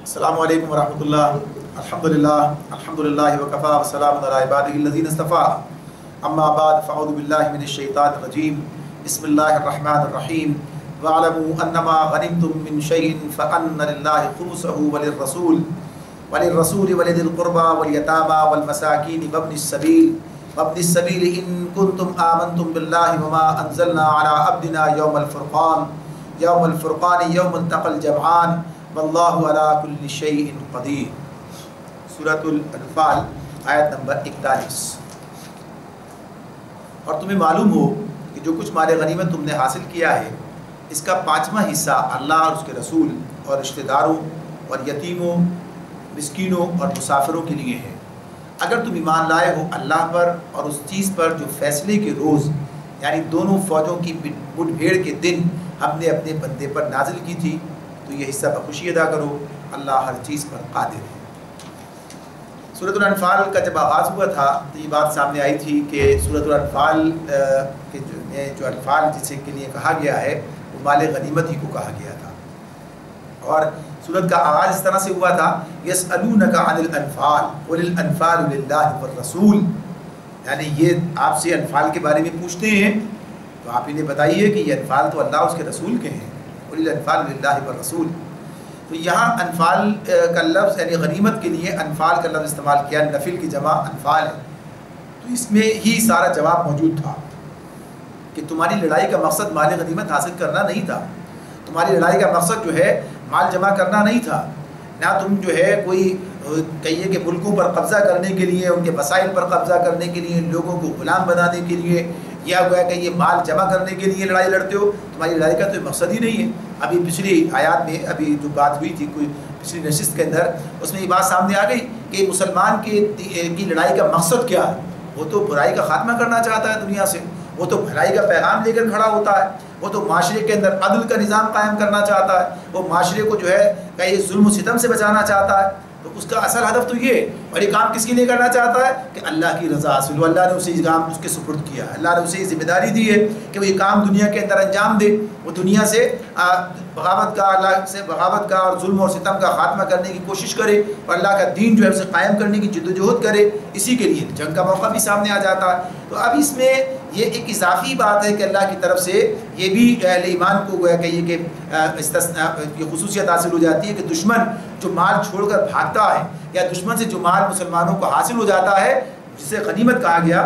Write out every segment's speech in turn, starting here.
السلام علیکم ورحمۃ اللہ. الحمدللہ وکفا وسلام علی عبادہ الذین اصطفیٰ. اما بعد فاعوذ باللہ من الشیطان الرجیم. بسم اللہ الرحمن الرحیم. واعلموا انما غنمتم من شیء فان للہ خمسہ وللرسول ولذی القربى والیتامى والمساکین وابن السبیل ان کنتم آمنتم باللہ وما انزلنا علی عبدنا یوم الفرقان یوم التقى الجمعان واللہ علی کل شیء قدیر. سورۃ الانفال آیت نمبر 41. اور تمہیں معلوم ہو کہ جو کچھ مال غنیمت تم نے حاصل کیا ہے اس کا 5واں حصہ اللہ اور اس کے رسول اور رشتہ داروں اور یتیموں، مسکینوں اور مسافروں کے لیے ہے، اگر تم ایمان لائے ہو اللہ پر اور اس چیز پر جو فیصلے کے روز یعنی دونوں فوجوں کی مٹ بھیڑ کے دن ہم نے اپنے بندے پر نازل کی تھی، تو یہ حصہ بخوشی ادا کرو، اللہ ہر چیز پر قادر ہے. سورۃ الانفال کا جب آغاز ہوا تھا تو یہ بات سامنے آئی تھی کہ سورۃ الانفال کے جو انفال جسے کے لیے کہا گیا ہے وہ مال غنیمت ہی کو کہا گیا تھا. اور سورت کا آغاز اس طرح سے ہوا تھا یسألونک عن الانفال قل الانفال للہ والرسول، یعنی یہ آپ سے انفال کے بارے میں پوچھتے ہیں تو آپ انہیں بتائیے کہ یہ انفال تو اللہ اس کے رسول کے ہیں. قل الانفال للہ والرسول. تو یہاں انفال کا لفظ یعنی غنیمت کے لیے انفال کا لفظ استعمال کیا، نفل کی جمع انفال ہے. تو اس میں ہی سارا جواب موجود تھا کہ تمہاری لڑائی کا مقصد مال غنیمت حاصل کرنا نہیں تھا، تمہاری لڑائی کا مقصد جو ہے مال جمع کرنا نہیں تھا، نہ تم جو ہے کوئی کہیے کہ ملکوں پر قبضہ کرنے کے لیے، ان کے وسائل پر قبضہ کرنے کے لیے، لوگوں کو غلام بنانے کے لیے، یا گویا کہ یہ مال جمع کرنے کے لیے لڑائی لڑتے ہو. تمہاری لڑائی کا تو مقصد ہی نہیں ہے. ابھی پچھلی آیات میں ابھی جو بات ہوئی تھی کوئی پچھلی نشست کے اندر، اس میں یہ بات سامنے آ گئی کہ مسلمان کی لڑائی کا مقصد کیا ہے. وہ تو برائی کا خاتمہ کرنا چاہتا ہے دنیا سے، وہ تو بھلائی کا پیغام لے کر کھڑا ہوتا ہے، وہ تو معاشرے کے اندر عدل کا نظام قائم کرنا چاہتا ہے، وہ معاشرے کو جو ہے کہ یہ ظلم و ستم سے بچانا چاہتا ہے. تو اس کا اصل ہدف تو یہ، اور یہ کام کس کے لیے کرنا چاہتا ہے کہ اللہ کی رضا حاصل ہو. اللہ نے اسے یہ کام اس کے سپرد کیا ہے، اللہ نے اسے یہ ذمہ داری دی ہے کہ وہ یہ کام دنیا کے اندر انجام دے، وہ دنیا سے بغاوت کا، اللہ سے بغاوت کا اور ظلم اور ستم کا خاتمہ کرنے کی کوشش کرے، اور اللہ کا دین جو ہے اسے قائم کرنے کی جد و جہد کرے. اسی کے لیے جنگ کا موقع بھی سامنے آ جاتا ہے. تو اب اس میں یہ ایک اضافی بات ہے کہ اللہ کی طرف سے یہ بھی اہل ایمان کو گویا کہ یہ خصوصیت حاصل ہو جاتی ہے کہ دشمن جو مال چھوڑ کر بھاگتا ہے، یا دشمن سے جو مال مسلمانوں کو حاصل ہو جاتا ہے جسے غنیمت کہا گیا،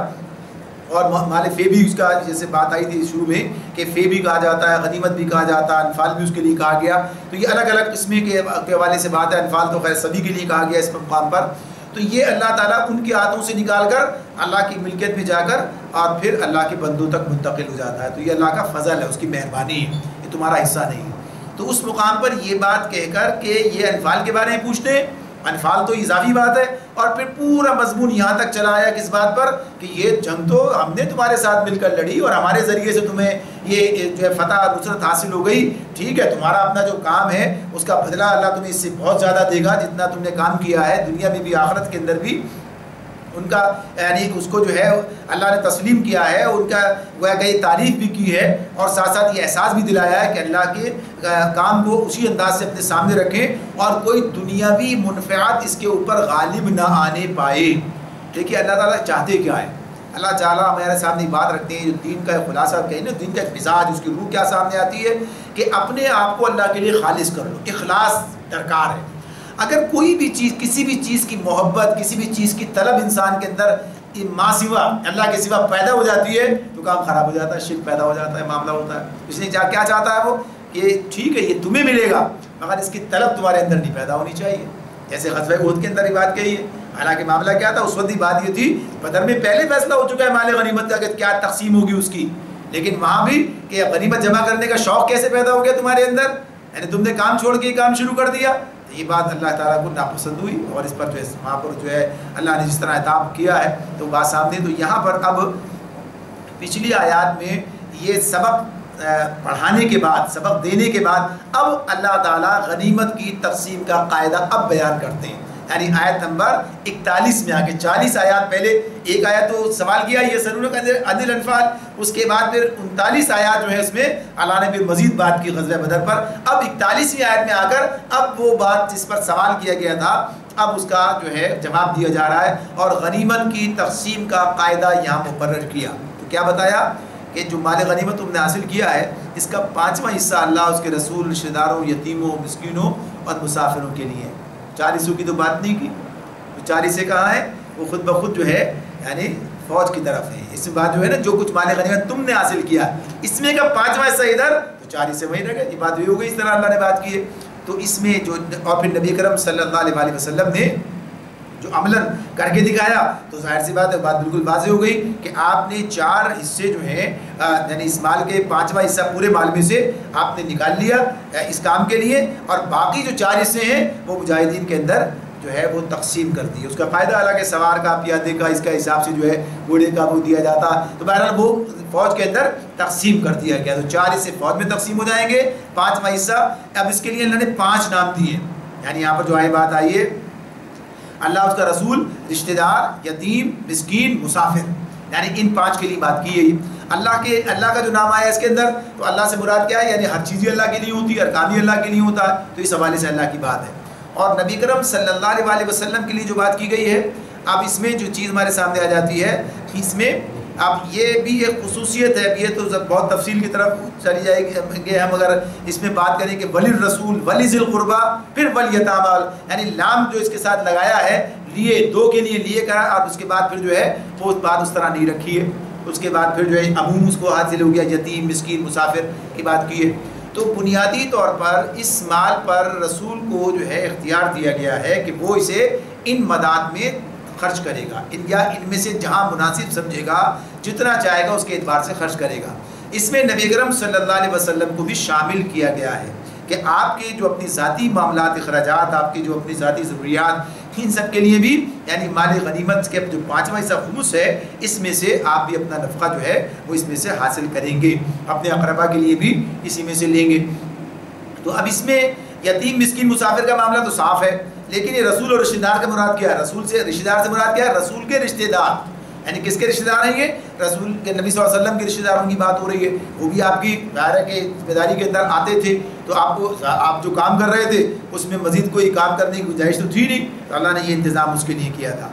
اور مال فے بھی اس کا جیسے بات آئی تھی شروع میں کہ فے بھی کہا جاتا ہے، غنیمت بھی کہا جاتا ہے، انفال بھی اس کے لیے کہا گیا. تو یہ الگ الگ قسمیں کے حوالے سے بات ہے. انفال تو خیر سبھی کے لیے کہا گیا اس مقام پر. تو یہ اللہ تعالیٰ ان کے ہاتھوں سے نکال کر اللہ کی ملکیت میں جا کر اور پھر اللہ کے بندوں تک منتقل ہو جاتا ہے. تو یہ اللہ کا فضل ہے، اس کی مہربانی ہے، یہ تمہارا حصہ نہیں ہے. تو اس مقام پر یہ بات کہہ کر کہ یہ انفال کے بارے میں پوچھتے ہیں، انفال تو اضافی بات ہے، اور پھر پورا مضمون یہاں تک چلا آیا کس بات پر کہ یہ جنگ تو ہم نے تمہارے ساتھ مل کر لڑی اور ہمارے ذریعے سے تمہیں یہ جو ہے فتح نصرت حاصل ہو گئی. ٹھیک ہے، تمہارا اپنا جو کام ہے اس کا بدلہ اللہ تمہیں اس سے بہت زیادہ دے گا جتنا تم نے کام کیا ہے دنیا میں بھی آخرت کے اندر بھی. ان کا یعنی اس کو جو ہے اللہ نے تسلیم کیا ہے، ان کا گویا کہ تعریف بھی کی ہے، اور ساتھ ساتھ یہ احساس بھی دلایا ہے کہ اللہ کے کام کو اسی انداز سے اپنے سامنے رکھیں اور کوئی دنیاوی منفعات اس کے اوپر غالب نہ آنے پائے. دیکھیے اللہ تعالیٰ چاہتے کیا ہے. اللہ تعالیٰ ہمارے سامنے بات رکھتے ہیں جو دین کا خلاصہ کہیں نا، دین کا ایک مزاج، اس کی روح کیا سامنے آتی ہے کہ اپنے آپ کو اللہ کے لیے خالص کر لو. اخلاص درکار ہے. اگر کوئی بھی چیز، کسی بھی چیز کی محبت، کسی بھی چیز کی طلب انسان کے اندر ماں سوا اللہ کے سوا پیدا ہو جاتی ہے تو کام خراب ہو جاتا ہے، شرک پیدا ہو جاتا ہے، معاملہ ہوتا ہے. اس لیے کیا چاہتا ہے وہ کہ ٹھیک ہے یہ تمہیں ملے گا مگر اس کی طلب تمہارے اندر نہیں پیدا ہونی چاہیے. جیسے غزوہ احد کے اندر یہ بات کہی ہے. حالانکہ معاملہ کیا تھا اس وقت، بات یہ تھی بدر میں پہلے فیصلہ ہو چکا ہے مال غنیمت کا کہ کیا تقسیم ہوگی اس کی، لیکن وہاں بھی کہ غنیمت جمع کرنے کا شوق کیسے پیدا ہو گیا تمہارے اندر، یعنی تم نے کام چھوڑ کے یہ کام شروع کر دیا. یہ بات اللہ تعالیٰ کو ناپسند ہوئی، اور اس پر جو ہے وہاں پر جو ہے اللہ نے جس طرح عتاب کیا ہے تو بات سامنے. تو یہاں پر اب پچھلی آیات میں یہ سبق پڑھانے کے بعد، سبق دینے کے بعد اب اللہ تعالیٰ غنیمت کی تقسیم کا قاعدہ اب بیان کرتے ہیں یعنی آیت نمبر 41 میں آ کے 40 آیات پہلے ایک آیت تو سوال کیا یہ سنونک عن الانفال، اس کے بعد پھر 39 آیات جو ہے اس میں اللہ نے پھر مزید بات کی غزوہ بدر پر. اب 41ویں آیت میں آ کر اب وہ بات جس پر سوال کیا گیا تھا اب اس کا جو ہے جواب دیا جا رہا ہے، اور غنیمت کی تقسیم کا قاعدہ یہاں مقرر کیا. تو کیا بتایا کہ جو مال غنیمت تم نے حاصل کیا ہے اس کا 5واں حصہ اللہ اس کے رسول، رشتہ داروں، یتیموں، مسکینوں اور مسافروں کے لیے. 4 حصوں کی تو بات نہیں کی، 4 حصے کہاں ہیں؟ وہ خود بخود جو ہے یعنی فوج کی طرف ہے. اس میں بات جو ہے نا جو کچھ مال غنیمت تم نے حاصل کیا اس میں کا 5واں حصہ ادھر تو 4 حصے وہیں رہ گئے. یہ بات ہوئی ہو گئی، اس طرح اللہ نے بات کی ہے. تو اس میں جو اور پھر نبی کرم صلی اللہ علیہ وسلم نے جو عملاً کر کے دکھایا تو ظاہر سی بات ہے بات بالکل واضح ہو گئی کہ آپ نے 4 حصے جو ہیں یعنی اس مال کے 5واں حصہ پورے مال میں سے آپ نے نکال لیا اس کام کے لیے، اور باقی جو 4 حصے ہیں وہ مجاہدین کے اندر جو ہے وہ تقسیم کر دی. اس کا فائدہ حالانکہ سوار کا، پیادے کا، اس کا حساب سے جو ہے گھوڑے کا وہ دیا جاتا، تو بہرحال وہ فوج کے اندر تقسیم کر دیا گیا. تو 4 حصے فوج میں تقسیم ہو جائیں گے، 5واں حصہ اب اس کے لیے اللہ نے 5 نام دیے. یعنی یہاں پر جو آئے بات آئی ہے اللہ، اس کا رسول، رشتہ دار، یتیم، مسکین، مسافر، یعنی ان 5 کے لیے بات کی ہے. اللہ کا جو نام آیا اس کے اندر تو اللہ سے مراد کیا ہے؟ یعنی ہر چیز ہی اللہ کے لیے ہوتی ہے، ہر کام ہی اللہ کے لیے ہوتا ہے، تو اس حوالے سے اللہ کی بات ہے. اور نبی کرم صلی اللہ علیہ وسلم کے لیے جو بات کی گئی ہے اب اس میں جو چیز ہمارے سامنے آ جاتی ہے اس میں اب یہ بھی ایک خصوصیت ہے. یہ تو بہت تفصیل کی طرف چلی جائے گی ہم اگر اس میں بات کریں کہ ولی الرسول، ولی ذی القربہ، پھر والیتامی، یعنی لام جو اس کے ساتھ لگایا ہے لیے، 2 کے لیے لیے کرا، اور اس کے بعد پھر جو ہے وہ بات اس طرح نہیں رکھی ہے. اس کے بعد پھر جو ہے عموم اس کو حاصل ہو گیا، یتیم، مسکین، مسافر کی بات کی ہے. تو بنیادی طور پر اس مال پر رسول کو جو ہے اختیار دیا گیا ہے کہ وہ اسے ان مداد میں خرچ کرے گا، یا ان میں سے جہاں مناسب سمجھے گا، جتنا چاہے گا اس کے اعتبار سے خرچ کرے گا. اس میں نبی کرم صلی اللہ علیہ وسلم کو بھی شامل کیا گیا ہے کہ آپ کے جو اپنی ذاتی معاملات، اخراجات، آپ کی جو اپنی ذاتی ضروریات، ان سب کے لیے بھی یعنی مال غنیمت کے جو 5واں حصہ خمس ہے اس میں سے آپ بھی اپنا نفقہ جو ہے وہ اس میں سے حاصل کریں گے، اپنے اقربا کے لیے بھی اسی میں سے لیں گے. تو اب اس میں یتیم، مسکین، مسافر کا معاملہ تو صاف ہے، لیکن یہ رسول اور رشتہ دار کا مراد کیا ہے؟ رسول سے، رشتہ دار سے مراد کیا ہے؟ رسول کے رشتہ دار، یعنی کس کے رشتہ دار ہیں یہ؟ رسول کے، نبی صلی اللہ علیہ وسلم کے رشتہ داروں کی بات ہو رہی ہے. وہ بھی آپ کی دائرہ کے ذمہ داری کے اندر آتے تھے، تو آپ جو کام کر رہے تھے اس میں مزید کوئی کام کرنے کی گنجائش تو تھی نہیں، تو اللہ نے یہ انتظام اس کے لیے کیا تھا.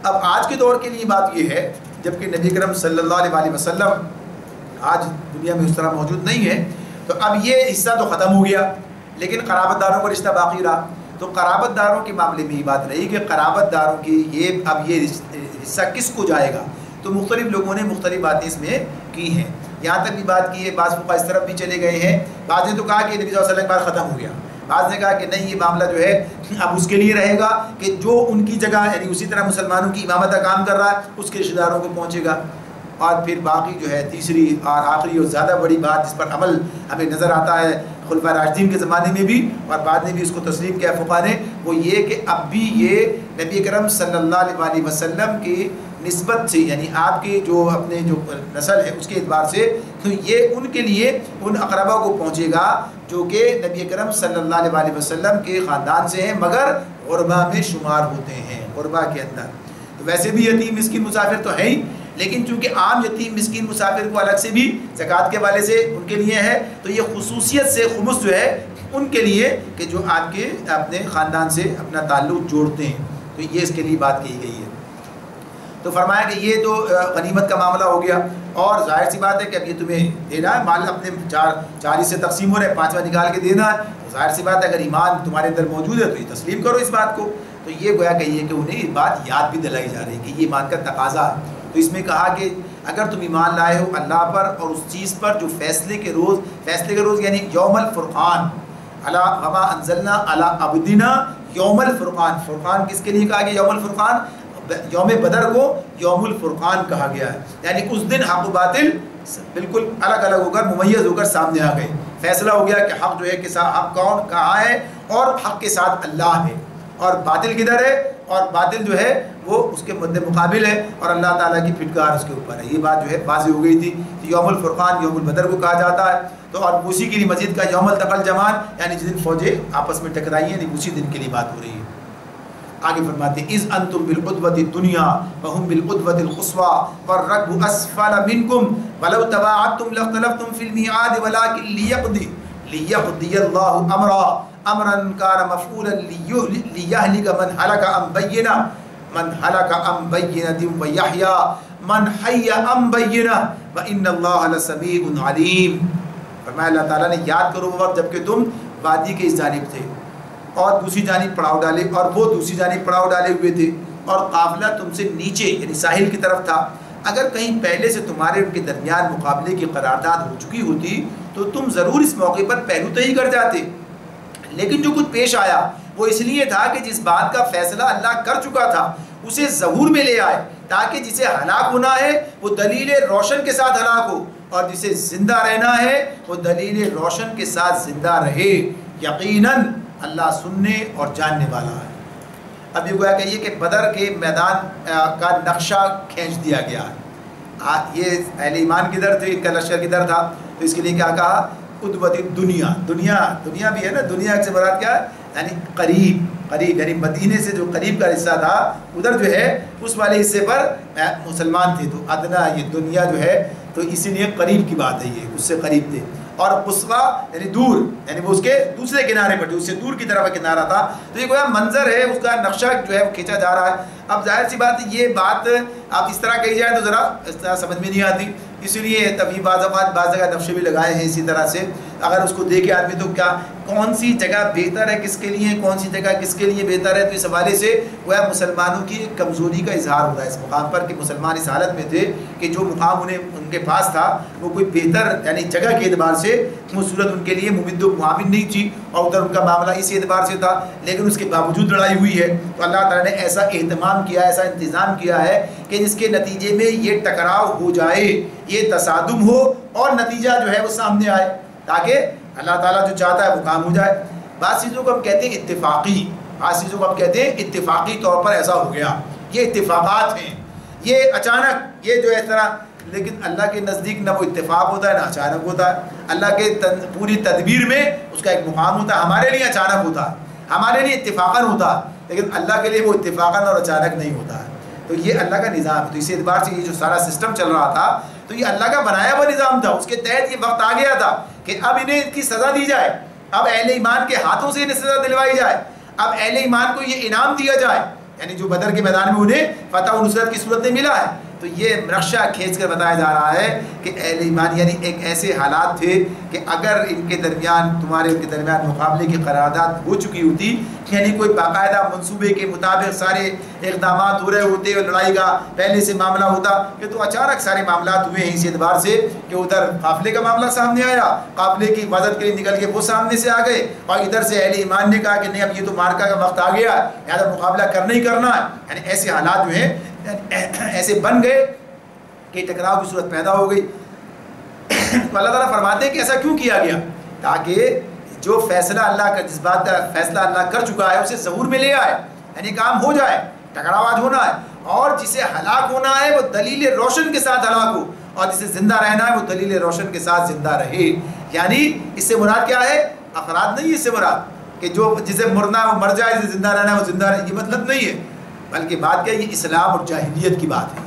اب آج کے دور کے لیے بات یہ ہے جبکہ نبی کرم صلی اللہ علیہ وسلم آج دنیا میں اس طرح موجود نہیں ہے، تو اب یہ حصہ تو ختم ہو گیا، لیکن قرابت داروں کا رشتہ باقی رہا. تو قرابت داروں کے معاملے میں یہ بات رہی کہ قرابت داروں کی یہ حصہ کس کو جائے گا. تو مختلف لوگوں نے مختلف باتیں اس میں کی ہیں، یہاں تک بھی بات کی ہے، بعض فقہاء اس طرف بھی چلے گئے ہیں. بعض نے تو کہا کہ نبی صلی اللہ علیہ وسلم کے بعد ختم ہو گیا، بعض نے کہا کہ نہیں یہ معاملہ جو ہے اب اس کے لیے رہے گا کہ جو ان کی جگہ یعنی اسی طرح مسلمانوں کی امامت کا کام کر رہا ہے اس کے رشتہ داروں کو پہنچے گا. اور پھر باقی جو ہے تیسری اور آخری اور زیادہ بڑی بات جس پر عمل ہمیں نظر آتا ہے خلفائے راشدین کے زمانے میں بھی اور بعد میں بھی اس کو تسلیم کیا فقہاء نے، وہ یہ کہ اب بھی یہ نبی کرم صلی اللہ علیہ وسلم کی نسبت سے یعنی آپ کے جو اپنے جو نسل ہے اس کے اعتبار سے تو یہ ان کے لیے ان اقربا کو پہنچے گا جو کہ نبی کرم صلی اللہ علیہ وسلم کے خاندان سے ہیں مگر غربا میں شمار ہوتے ہیں، غربا کے اندر. تو ویسے بھی یتیم، مسکین، مسافر تو ہے ہی، لیکن چونکہ عام یتیم، مسکین، مسافر کو الگ سے بھی زکوٰۃ کے حوالے سے ان کے لیے ہے، تو یہ خصوصیت سے خمس جو ہے ان کے لیے کہ جو آپ کے اپنے خاندان سے اپنا تعلق جوڑتے ہیں، تو یہ اس کے لیے بات کی گئی ہے. تو فرمایا کہ یہ تو غنیمت کا معاملہ ہو گیا، اور ظاہر سی بات ہے کہ اب یہ تمہیں دینا ہے مال، اپنے 4 حصے تقسیم ہو رہے ہیں، 5واں نکال کے دینا ہے. ظاہر سی بات ہے اگر ایمان تمہارے اندر موجود ہے تو یہ تسلیم کرو اس بات کو. تو یہ گویا کہ یہ کہ انہیں یہ بات یاد بھی دلائی جا رہی ہے کہ یہ ایمان کا تقاضا ہے. تو اس میں کہا کہ اگر تم ایمان لائے ہو اللہ پر اور اس چیز پر جو فیصلے کے روز یعنی یوم الفرقان، الا وما انزلنا علی عبدنا یوم الفرقان. فرقان کس کے لیے کہا گیا؟ یوم الفرقان. یوم بدر کو یوم الفرقان کہا گیا ہے، یعنی اس دن حق و باطل بالکل الگ الگ ہو کر ممیز ہو کر سامنے آ گئے. فیصلہ ہو گیا کہ حق جو ہے کہ حق کون کہاں ہے، اور حق کے ساتھ اللہ ہے، اور باطل کدھر ہے، اور باطل جو ہے وہ اس کے مد مقابل ہے، اور اللہ تعالیٰ کی پھٹکار اس کے اوپر ہے. یہ بات جو ہے واضح ہو گئی تھی. یوم الفرقان یوم البدر کو کہا جاتا ہے. تو اور اسی کے لیے مزید کا یوم التقى الجمعان، یعنی جس دن فوجیں آپس میں ٹکرائی ہیں، یعنی اسی دن کے لیے بات ہو رہی ہے. آگے فرماتے ہیں اذ انتم بالعدوۃ الدنیا وهم بالعدوۃ القصوى والركب اسفل منكم ولو تواعدتم لاختلفتم في الميعاد ولكن ليقضي الله امرا كان مفعولا ليهلك من هلك عن بينة ويحيى من حي عن بينة وان الله لسميع عليم. فرمایا اللہ تعالیٰ نے یاد کرو وہ وقت جب کہ تم وادی کے اس جانب تھے اور دوسری جانب پڑاؤ ڈالے اور وہ دوسری جانب پڑاؤ ڈالے ہوئے تھے اور قافلہ تم سے نیچے یعنی ساحل کی طرف تھا. اگر کہیں پہلے سے تمہارے ان کے درمیان مقابلے کی قرارداد ہو چکی ہوتی تو تم ضرور اس موقع پر پہلو تہی کر جاتے، لیکن جو کچھ پیش آیا وہ اس لیے تھا کہ جس بات کا فیصلہ اللہ کر چکا تھا اسے ظہور میں لے آئے تاکہ جسے ہلاک ہونا ہے وہ دلیل روشن کے ساتھ ہلاک ہو اور جسے زندہ رہنا ہے وہ دلیل روشن کے ساتھ زندہ رہے. یقیناً اللہ سننے اور جاننے والا ہے. اب یہ گویا کہیے کہ بدر کے میدان کا نقشہ کھینچ دیا گیا ہے. یہ اہل ایمان کدھر تھے، ان کا لشکر کدھر تھا، تو اس کے لیے کیا کہا عدوۃ الدنیا. دنیا بھی ہے نا، دنیا سے مراد کیا ہے یعنی قریب یعنی مدینے سے جو قریب کا حصہ تھا ادھر جو ہے اس والے حصے پر مسلمان تھے، تو ادنا یہ دنیا جو ہے تو اسی لیے قریب کی بات ہے، یہ اس سے قریب تھے. اور قصویٰ یعنی دور یعنی وہ اس کے دوسرے کنارے پر تھے، اس سے دور کی طرف کنارہ تھا. تو یہ گویا منظر ہے، اس کا نقشہ جو ہے وہ کھینچا جا رہا ہے. اب ظاہر سی بات یہ بات اب اس طرح کہی جائے تو ذرا اس طرح سمجھ میں نہیں آتی، اسی لیے تبھی بعض جگہ نقشے بھی لگائے ہیں اسی طرح سے. اگر اس کو دیکھے آدمی تو کیا کون سی جگہ بہتر ہے کس کے لیے، کون سی جگہ کس کے لیے بہتر ہے، تو اس حوالے سے وہ مسلمانوں کی کمزوری کا اظہار ہوتا ہے اس مقام پر کہ مسلمان اس حالت میں تھے کہ جو مقام ان کے پاس تھا وہ کوئی بہتر یعنی جگہ کے اعتبار سے وہ صورت ان کے لیے ممد و معاون نہیں تھی، اور ادھر ان کا معاملہ اس اعتبار سے تھا. لیکن اس کے باوجود لڑائی ہوئی ہے تو اللہ تعالیٰ نے ایسا اہتمام کیا، ایسا انتظام کیا ہے کہ جس کے نتیجے میں یہ ٹکراؤ ہو جائے، یہ تصادم ہو اور نتیجہ جو ہے وہ سامنے آئے تاکہ اللہ تعالیٰ جو چاہتا ہے وہ کام ہو جائے. بعض چیزوں کو ہم کہتے ہیں اتفاقی، بعض چیزوں کو ہم کہتے ہیں اتفاقی طور پر ایسا ہو گیا، یہ اتفاقات ہیں، یہ اچانک یہ جو اس طرح. لیکن اللہ کے نزدیک نہ وہ اتفاق ہوتا ہے نہ اچانک ہوتا ہے. اللہ کے پوری تدبیر میں اس کا ایک مقام ہوتا ہے. ہمارے لیے اچانک ہوتا ہے، ہمارے لیے اتفاقاً ہوتا ہے، لیکن اللہ کے لیے وہ اتفاقاً اور اچانک نہیں ہوتا ہے. تو یہ اللہ کا نظام ہے. تو اس اعتبار سے یہ جو سارا سسٹم چل رہا تھا تو یہ اللہ کا بنایا ہوا نظام تھا. اس کے تحت یہ وقت آ گیا تھا کہ اب انہیں ان کی سزا دی جائے، اب اہل ایمان کے ہاتھوں سے انہیں سزا دلوائی جائے، اب اہل ایمان کو یہ انعام دیا جائے، یعنی جو بدر کے میدان میں انہیں فتح و نصرت کی صورت میں ملا ہے. تو یہ نقشہ کھینچ کر بتایا جا رہا ہے کہ اہل ایمان یعنی ایک ایسے حالات تھے کہ اگر ان کے درمیان تمہارے ان کے درمیان مقابلے کی قرارداد ہو چکی ہوتی، یعنی کوئی باقاعدہ منصوبے کے مطابق سارے اقدامات ہو رہے ہوتے اور لڑائی کا پہلے سے معاملہ ہوتا کہ تو اچانک سارے معاملات ہوئے ہیں اس اعتبار سے کہ ادھر قافلے کا معاملہ سامنے آیا، قافلے کی حفاظت کے لیے نکل کے وہ سامنے سے آ گئے، اور ادھر سے اہل ایمان نے کہا کہ نہیں اب یہ تو مارکا کا وقت آ گیا ہے، لہٰذا مقابلہ کرنا ہی کرنا ہے. یعنی ایسے حالات جو ہیں ایسے بن گئے کہ ٹکراؤ کی صورت پیدا ہو گئی. تو اللہ تعالیٰ فرماتے ہیں کہ ایسا کیوں کیا گیا؟ تاکہ جو فیصلہ اللہ کا جس بات کا فیصلہ اللہ کر چکا ہے اسے ظہور میں لے آئے، یعنی کام ہو جائے، ٹکراؤ آج ہونا ہے، اور جسے ہلاک ہونا ہے وہ دلیل روشن کے ساتھ ہلاک ہو، اور جسے زندہ رہنا ہے وہ دلیل روشن کے ساتھ زندہ رہے. یعنی اس سے مراد کیا ہے؟ افراد نہیں، اس سے مراد کہ جو جسے مرنا ہے وہ مر جائے، جسے زندہ رہنا ہے وہ زندہ رہے، یہ مطلب نہیں ہے. بلکہ بات کیا ہے؟ یہ اسلام اور جاہلیت کی بات ہے،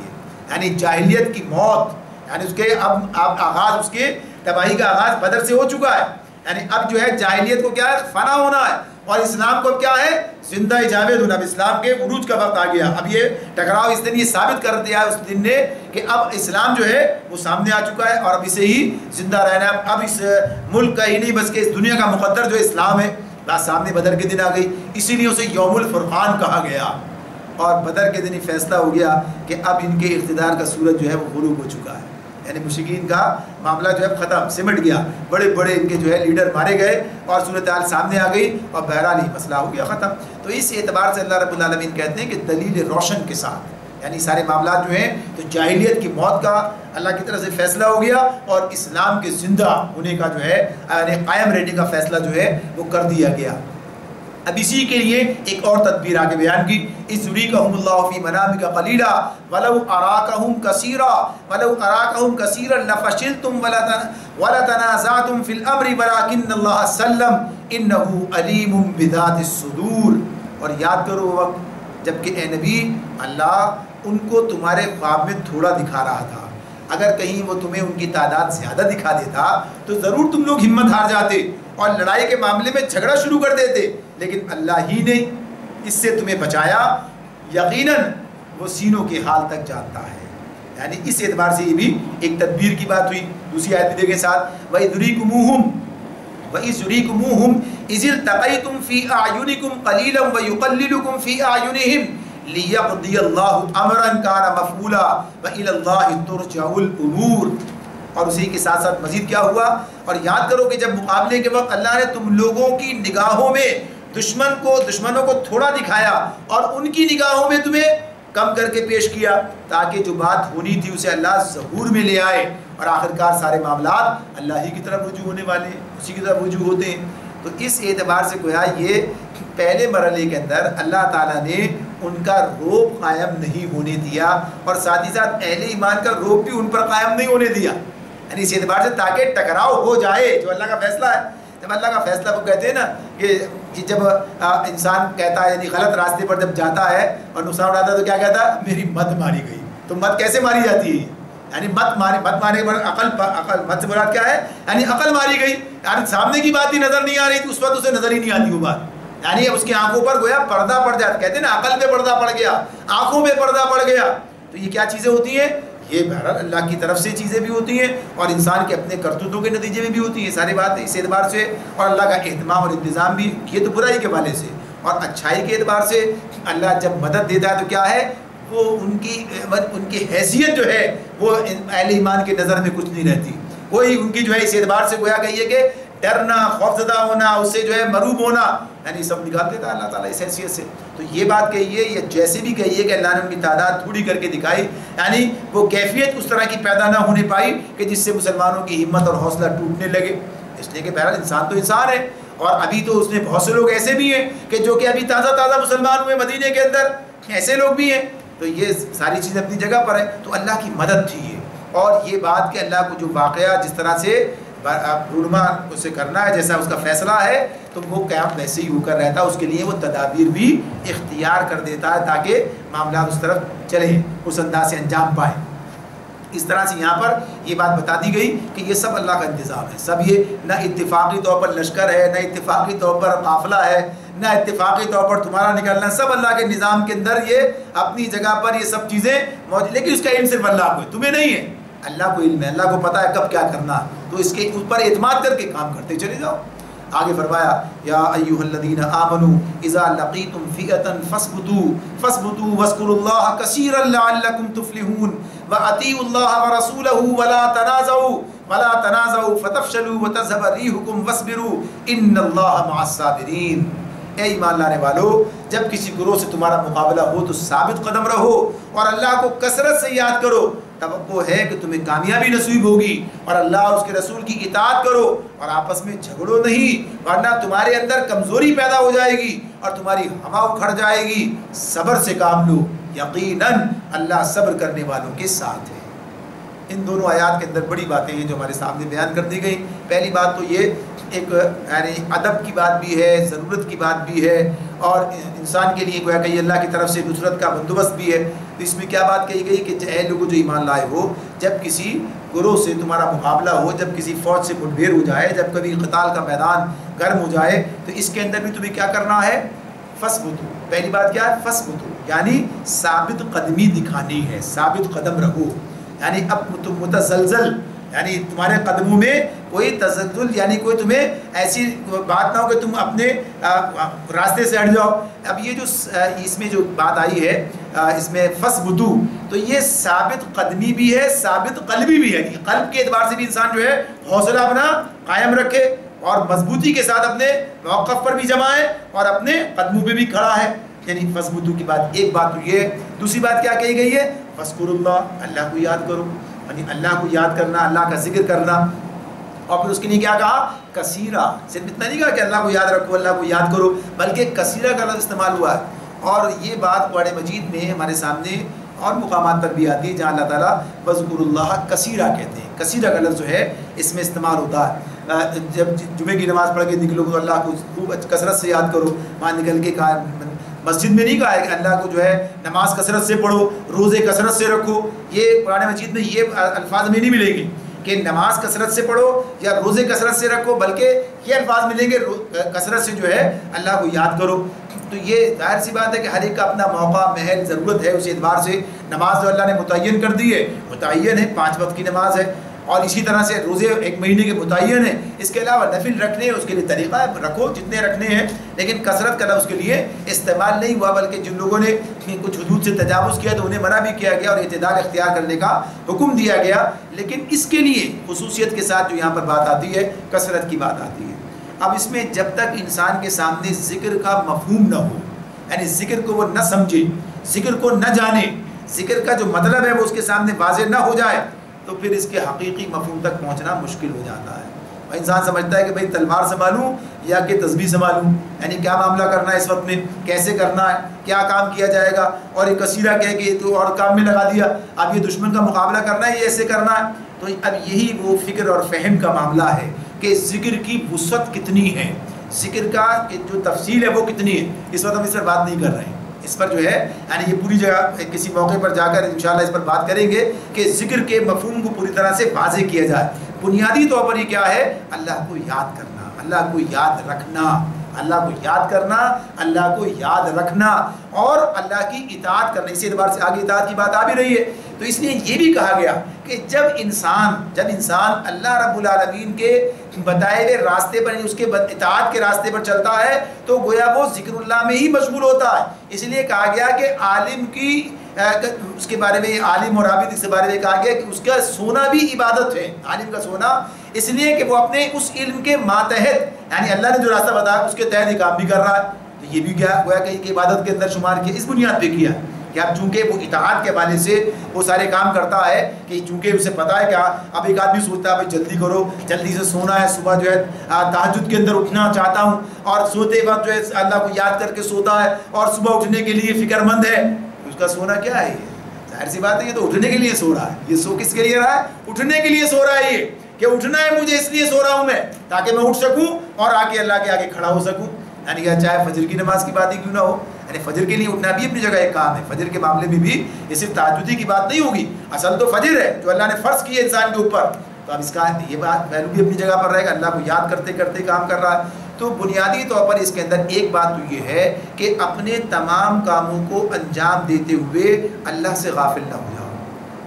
یعنی جاہلیت کی موت، یعنی اس کے اب آغاز، اس کے تباہی کا آغاز بدر سے ہو چکا ہے. یعنی اب جو ہے جاہلیت کو کیا ہے؟ فنا ہونا ہے، اور اسلام کو کیا ہے؟ زندہ جاوید ہونا. اب اسلام کے عروج کا وقت آ گیا. اب یہ ٹکراؤ اس دن یہ ثابت کر دیا ہے اس دن نے کہ اب اسلام جو ہے وہ سامنے آ چکا ہے، اور اب اسے ہی زندہ رہنا ہے. اب اس ملک کا ہی نہیں بس کہ اس دنیا کا مقدر جو اسلام ہے بات سامنے بدر کے دن آ گئی. اسی لیے اسے یوم الفرقان کہا گیا، اور بدر کے دن ہی فیصلہ ہو گیا کہ اب ان کے اقتدار کا سورج جو ہے وہ غروب ہو چکا ہے. یعنی مشرکین کا معاملہ جو ہے ختم، سمٹ گیا، بڑے بڑے ان کے جو ہے لیڈر مارے گئے اور صورتحال سامنے آ گئی، اور بہرحال ہی مسئلہ ہو گیا ختم. تو اس اعتبار سے اللہ رب العالمین کہتے ہیں کہ دلیل روشن کے ساتھ، یعنی سارے معاملات جو ہیں تو جاہلیت کی موت کا اللہ کی طرف سے فیصلہ ہو گیا، اور اسلام کے زندہ ہونے کا جو ہے یعنی قائم رہنے کا فیصلہ جو ہے وہ کر دیا گیا. اب اسی کے لیے ایک اور تدبیر آگے بیان کی، اِذْيُرِيكَهُمُ اللَّهُ فِي مَنَامِكَ قَلِيلًا وَلَوْ أَرَاكَهُمْ كَثِيرًا لَفَشِلْتُمْ وَلَتَنَازَعْتُمْ فِي الْأَمْرِ وَلَكِنَّ اللَّهَ سَلَّمَ إِنَّهُ عَلِيمٌ بِذَاتِ الصُّدُورِ. اور یاد کرو وقت جبکہ اے نبی اللہ ان کو تمہارے خواب میں تھوڑا دکھا رہا تھا، اگر کہیں وہ تمہیں ان کی تعداد زیادہ دکھا دیتا تو ضرور تم لوگ ہمت ہار جاتے اور لڑائی کے معاملے میں جھگڑا شروع کر دیتے، لیکن اللہ ہی نے اس سے تمہیں بچایا، یقیناً وہ سینوں کے حال تک جانتا ہے۔ یعنی اس اعتبار سے یہ بھی ایک تدبیر کی بات ہوئی۔ دوسری آیت بھی دیکھیں ساتھ، وَإِذْ يُرِيكُمُوهُمْ إِذِ الْتَقَيْتُمْ فِي أَعْيُنِكُمْ قَلِيلًا وَيُقَلِّلُكُمْ فِي أَعْيُنِهِمْ لِيَقْضِيَ اللَّهُ أَمْرًا كَانَ مَفْعُولًا وَإِلَى اللَّهِ تُرْجَعُ الْأُمُورُ۔ اور اسی کے ساتھ ساتھ مزید کیا ہوا، اور یاد کرو کہ جب مقابلے کے وقت اللہ نے تم لوگوں کی نگاہوں میں دشمنوں کو تھوڑا دکھایا اور ان کی نگاہوں میں تمہیں کم کر کے پیش کیا، تاکہ جو بات ہونی تھی اسے اللہ ظہور میں لے آئے، اور آخرکار سارے معاملات اللہ ہی کی طرف رجوع ہونے والے ہیں، اسی کی طرف رجوع ہوتے ہیں۔ تو اس اعتبار سے گویا یہ پہلے مرحلے کے اندر اللہ تعالیٰ نے ان کا روب قائم نہیں ہونے دیا، اور ساتھ ہی ساتھ اہل ایمان کا روب بھی ان پر قائم نہیں ہونے دیا، یعنی اس اعتبار سے تاکہ ٹکراؤ ہو جائے، جو اللہ کا فیصلہ ہے۔ جب اللہ کا فیصلہ وہ کہتے ہیں نا کہ جب انسان کہتا ہے، یعنی غلط راستے پر جب جاتا ہے اور نقصان اٹھاتا ہے تو کیا کہتا ہے، میری مت ماری گئی۔ تو مت کیسے ماری جاتی ہے، یعنی مت مارنے کے بعد عقل مت سے مراد کیا ہے، یعنی عقل ماری گئی، یعنی سامنے کی بات ہی نظر نہیں آ رہی تو اس وقت اسے نظر ہی نہیں آتی وہ بات، یعنی اس کی آنکھوں پر گویا پردہ پڑ جاتا، کہتے ہیں نا عقل پہ پردہ پڑ گیا، آنکھوں پہ پردہ پڑ گیا۔ تو یہ کیا چیزیں ہوتی ہیں، یہ بہرحال اللہ کی طرف سے چیزیں بھی ہوتی ہیں اور انسان کے اپنے کرتوتوں کے نتیجے میں بھی ہوتی ہیں، ساری بات اس اعتبار سے، اور اللہ کا اہتمام اور انتظام بھی، یہ تو برائی کے حوالے سے، اور اچھائی کے اعتبار سے اللہ جب مدد دیتا ہے تو کیا ہے، وہ ان کی حیثیت جو ہے وہ اہل ایمان کے نظر میں کچھ نہیں رہتی، وہی ان کی جو ہے اس اعتبار سے گویا کہیے کہ ڈرنا، خوفزدہ ہونا، اس سے جو ہے مروب ہونا، یعنی سب نکال دیتا ہے اللہ تعالیٰ اس حیثیت سے۔ تو یہ بات کہیے، یا جیسے بھی کہیے کہ اللہ نے ان کی تعداد تھوڑی کر کے دکھائی، یعنی وہ کیفیت اس طرح کی پیدا نہ ہونے پائی کہ جس سے مسلمانوں کی ہمت اور حوصلہ ٹوٹنے لگے، اس لیے کہ بہرحال انسان تو انسان ہے، اور ابھی تو اس نے بہت سے لوگ ایسے بھی ہیں کہ جو کہ ابھی تازہ مسلمان ہوئے مدینے کے اندر، ایسے لوگ بھی ہیں۔ تو یہ ساری چیزیں اپنی جگہ پر ہیں، تو اللہ کی مدد تھی یہ، اور یہ بات کہ اللہ کو جو واقعہ جس طرح سے رونما اسے کرنا ہے، جیسا اس کا فیصلہ ہے، تو وہ قیام ویسے ہی ہو کر رہتا ہے، اس کے لیے وہ تدابیر بھی اختیار کر دیتا ہے تاکہ معاملات اس طرف چلیں، اس انداز سے انجام پائیں۔ اس طرح سے یہاں پر یہ بات بتا دی گئی کہ یہ سب اللہ کا انتظام ہے، سب یہ نہ اتفاقی طور پر لشکر ہے، نہ اتفاقی طور پر قافلہ ہے، نہ اتفاقی طور پر تمہارا نکلنا، سب اللہ کے نظام کے اندر یہ اپنی جگہ پر یہ سب چیزیں موجود، لیکن اس کا علم صرف اللہ کو ہے، تمہیں نہیں ہے، اللہ کو علم ہے، اللہ کو پتہ ہے کب کیا کرنا، تو اس کے اوپر اعتماد کر کے کام کرتے چلے جاؤ۔ آگے فرمایا یا ایھا الذین آمنوا اذا لقیتم فئۃ فاثبتوا واذکروا اللہ کثیرا لعلکم تفلحون واطیعوا اللہ ورسولہ ولا تنازعوا فتفشلوا وتذهب ريحكم واصبروا ان اللہ مع الصابرین۔ اے ایمان لانے والو، جب کسی گروہ سے تمہارا مقابلہ ہو تو ثابت قدم رہو اور اللہ کو کثرت سے یاد کرو، توقع ہے کہ تمہیں کامیابی نصیب ہوگی، اور اللہ اور اس کے رسول کی اطاعت کرو اور آپس میں جھگڑو نہیں، ورنہ تمہارے اندر کمزوری پیدا ہو جائے گی اور تمہاری ہوا اکھڑ جائے گی۔ صبر سے کام لو، یقیناً اللہ صبر کرنے والوں کے ساتھ ہے۔ ان دونوں آیات کے اندر بڑی باتیں ہیں جو ہمارے سامنے بیان کر دی گئی۔ پہلی بات تو یہ ایک یعنی ادب کی بات بھی ہے، ضرورت کی بات بھی ہے، اور انسان کے لیے گویا کہ اللہ کی طرف سے نصرت کا بندوبست بھی ہے۔ تو اس میں کیا بات کہی گئی کہ اے لوگوں جو ایمان لائے ہو، جب کسی گروہ سے تمہارا مقابلہ ہو، جب کسی فوج سے مٹ بھیڑ ہو جائے، جب کبھی قتال کا میدان گرم ہو جائے، تو اس کے اندر بھی تمہیں کیا کرنا ہے، فثبتوا۔ پہلی بات کیا ہے، فثبتوا، یعنی ثابت قدمی دکھانی ہے، ثابت قدم رہو، یعنی اب تم متزلزل، یعنی تمہارے قدموں میں کوئی تزلزل، یعنی کوئی تمہیں ایسی بات نہ ہو کہ تم اپنے راستے سے ہٹ جاؤ۔ اب یہ جو اس میں جو بات آئی ہے اس میں فثبتوا، تو یہ ثابت قدمی بھی ہے، ثابت قلبی بھی ہے، یعنی قلب کے اعتبار سے بھی انسان جو ہے حوصلہ اپنا قائم رکھے اور مضبوطی کے ساتھ اپنے موقف پر بھی جمع ہے اور اپنے قدموں پہ بھی کھڑا ہے، یعنی فثبتوا کی بات ایک بات تو یہ۔ دوسری بات کیا کہی گئی ہے، فاذکروا اللہ، اللہ کو یاد کرو، یعنی اللہ کو یاد کرنا، اللہ کا ذکر کرنا، اور پھر اس کے لیے کیا کہا، کثیرہ، صرف اتنا نہیں کہا کہ اللہ کو یاد رکھو، اللہ کو یاد کرو، بلکہ کثیرہ کا لفظ استعمال ہوا ہے، اور یہ بات قرآن مجید میں ہمارے سامنے اور مقامات پر بھی آتی ہے جہاں اللہ تعالیٰ وَاذْكُرُوا اللَّهَ کثیرہ کہتے ہیں، کثیرہ کا لفظ جو ہے اس میں استعمال ہوتا ہے۔ جب جمعے کی نماز پڑھ کے نکلو تو اللہ کو خوب کثرت سے یاد کرو، وہاں نکل کے مسجد میں نہیں کہا ہے کہ اللہ کو جو ہے نماز کثرت سے پڑھو، روزے کثرت سے رکھو. یہ قرآن مجید میں یہ الفاظ میں نہیں ملیں گے کہ نماز کثرت سے پڑھو یا روزے کثرت سے رکھو، بلکہ یہ الفاظ ملیں گے کثرت سے جو ہے اللہ کو یاد کرو. تو یہ ظاہر سی بات ہے کہ ہر ایک کا اپنا موقع، محل، ضرورت ہے. اسی اعتبار سے نماز جو اللہ نے متعین کر دی ہے متعین ہے، 5 وقت کی نماز ہے. اور اسی طرح سے روزے 1 مہینے کے متعین ہیں. اس کے علاوہ نفل رکھنے اس کے لیے طریقہ ہے، رکھو جتنے رکھنے ہیں، لیکن کثرت کا لفظ کے لیے استعمال نہیں ہوا. بلکہ جن لوگوں نے کچھ حدود سے تجاوز کیا تو انہیں منع بھی کیا گیا اور اعتدال اختیار کرنے کا حکم دیا گیا. لیکن اس کے لیے خصوصیت کے ساتھ جو یہاں پر بات آتی ہے کثرت کی بات آتی ہے. اب اس میں جب تک انسان کے سامنے ذکر کا مفہوم نہ ہو، یعنی ذکر کو وہ نہ سمجھے، ذکر کو نہ جانے، ذکر کا جو مطلب ہے وہ اس کے سامنے واضح نہ ہو جائے، تو پھر اس کے حقیقی مفہوم تک پہنچنا مشکل ہو جاتا ہے. انسان سمجھتا ہے کہ بھئی تلوار سنبھالوں یا کہ تسبیح سنبھالوں، یعنی کیا معاملہ کرنا ہے اس وقت میں، کیسے کرنا ہے، کیا کام کیا جائے گا. اور ایک کثیرہ کہہ کہ تو اور کام میں لگا دیا، اب یہ دشمن کا مقابلہ کرنا ہے، یہ ایسے کرنا ہے. تو اب یہی وہ فکر اور فہم کا معاملہ ہے کہ ذکر کی وسعت کتنی ہے، ذکر کا جو تفصیل ہے وہ کتنی ہے. اس وقت ہم اس پر بات نہیں کر رہے ہیں. اس پر جو ہے یعنی یہ پوری جگہ کسی موقع پر جا کر انشاءاللہ اس پر بات کریں گے کہ ذکر کے مفہوم کو پوری طرح سے واضح کیا جائے. بنیادی طور پر یہ کیا ہے؟ اللہ کو یاد کرنا، اللہ کو یاد رکھنا، اللہ کو یاد کرنا، اللہ کو یاد رکھنا اور اللہ کی اطاعت کرنا. اسی اعتبار سے آگے اطاعت کی بات آ بھی رہی ہے. تو اس لیے یہ بھی کہا گیا کہ جب انسان اللہ رب العالمین کے بتائے ہوئے راستے پر، اس کے اطاعت کے راستے پر چلتا ہے تو گویا وہ ذکر اللہ میں ہی مشغول ہوتا ہے. اس لیے کہا گیا کہ عالم کی اس کے بارے میں، عالم اور عابد کے بارے میں کہا گیا کہ اس کا سونا بھی عبادت ہے. عالم کا سونا اس لیے کہ وہ اپنے اس علم کے ماتحت، یعنی اللہ نے جو راستہ بتایا اس کے تحت یہ کام بھی کر رہا ہے. تو یہ بھی کیا گویا کہ عبادت کے اندر شمار کیا. اس بنیاد پہ کیا کہ اب چونکہ وہ اطاعت کے حوالے سے وہ سارے کام کرتا ہے کہ چونکہ اسے پتا ہے کہ اب ایک آدمی سوچتا ہے بھائی جلدی کرو، جلدی سے سونا ہے، صبح جو ہے تہجد کے اندر اٹھنا چاہتا ہوں، اور سوتے وقت جو ہے اللہ کو یاد کر کے سوتا ہے اور صبح اٹھنے کے لیے فکر مند ہے. اس کا سونا کیا ہے؟ یہ ظاہر سی بات ہے، یہ تو اٹھنے کے لیے سو رہا ہے. یہ سو کس کے لیے رہا ہے؟ اٹھنے کے لیے سو رہا ہے. یہ کہ اٹھنا ہے مجھے، اس لیے سو رہا ہوں میں تاکہ میں اٹھ سکوں اور آ کے اللہ کے آگے کھڑا ہو سکوں. یعنی کہ چاہے فجر کی نماز کی بات ہی کیوں نہ ہو، یعنی فجر کے لیے اٹھنا بھی اپنی جگہ ایک کام ہے. فجر کے معاملے میں بھی یہ صرف تہجدی کی بات نہیں ہوگی، اصل تو فجر ہے جو اللہ نے فرض کی ہے انسان کے اوپر. تو اب اس کا یہ بات پہلو بھی اپنی جگہ پر رہے گا، اللہ کو یاد کرتے کرتے کام کر رہا ہے. تو بنیادی طور پر اس کے اندر ایک بات تو یہ ہے کہ اپنے تمام کاموں کو انجام دیتے ہوئے اللہ سے غافل نہ ہو جاؤ.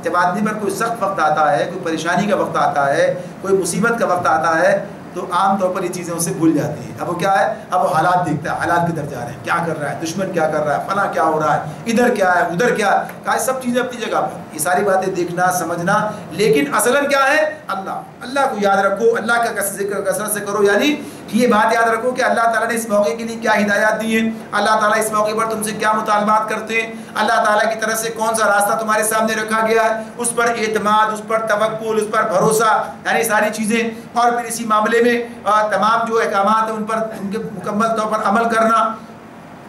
جب آدمی پر کوئی سخت وقت آتا ہے، کوئی پریشانی کا وقت آتا ہے، کوئی مصیبت کا وقت آتا ہے، تو عام طور پر یہ چیزیں اسے بھول جاتی ہیں. اب وہ کیا ہے؟ اب وہ حالات دیکھتا ہے، حالات کدھر جا رہے ہیں، کیا کر رہا ہے دشمن، کیا کر رہا ہے فلاں، کیا ہو رہا ہے ادھر، کیا ہے ادھر، کیا ہے. سب چیزیں اپنی جگہ پر، یہ ساری باتیں دیکھنا سمجھنا، لیکن اصلاً کیا ہے؟ اللہ کو یاد رکھو، اللہ کا ذکر کثرت سے کرو. یعنی یہ بات یاد رکھو کہ اللہ تعالیٰ نے اس موقع کے لیے کیا ہدایات دی ہیں، اللہ تعالیٰ اس موقع پر تم سے کیا مطالبات کرتے ہیں، اللہ تعالیٰ کی طرف سے کون سا راستہ تمہارے سامنے رکھا گیا ہے، اس پر اعتماد، اس پر توکل، اس پر بھروسہ، یعنی ساری چیزیں. اور پھر اسی معاملے میں تمام جو احکامات ہیں ان کے مکمل طور پر عمل کرنا،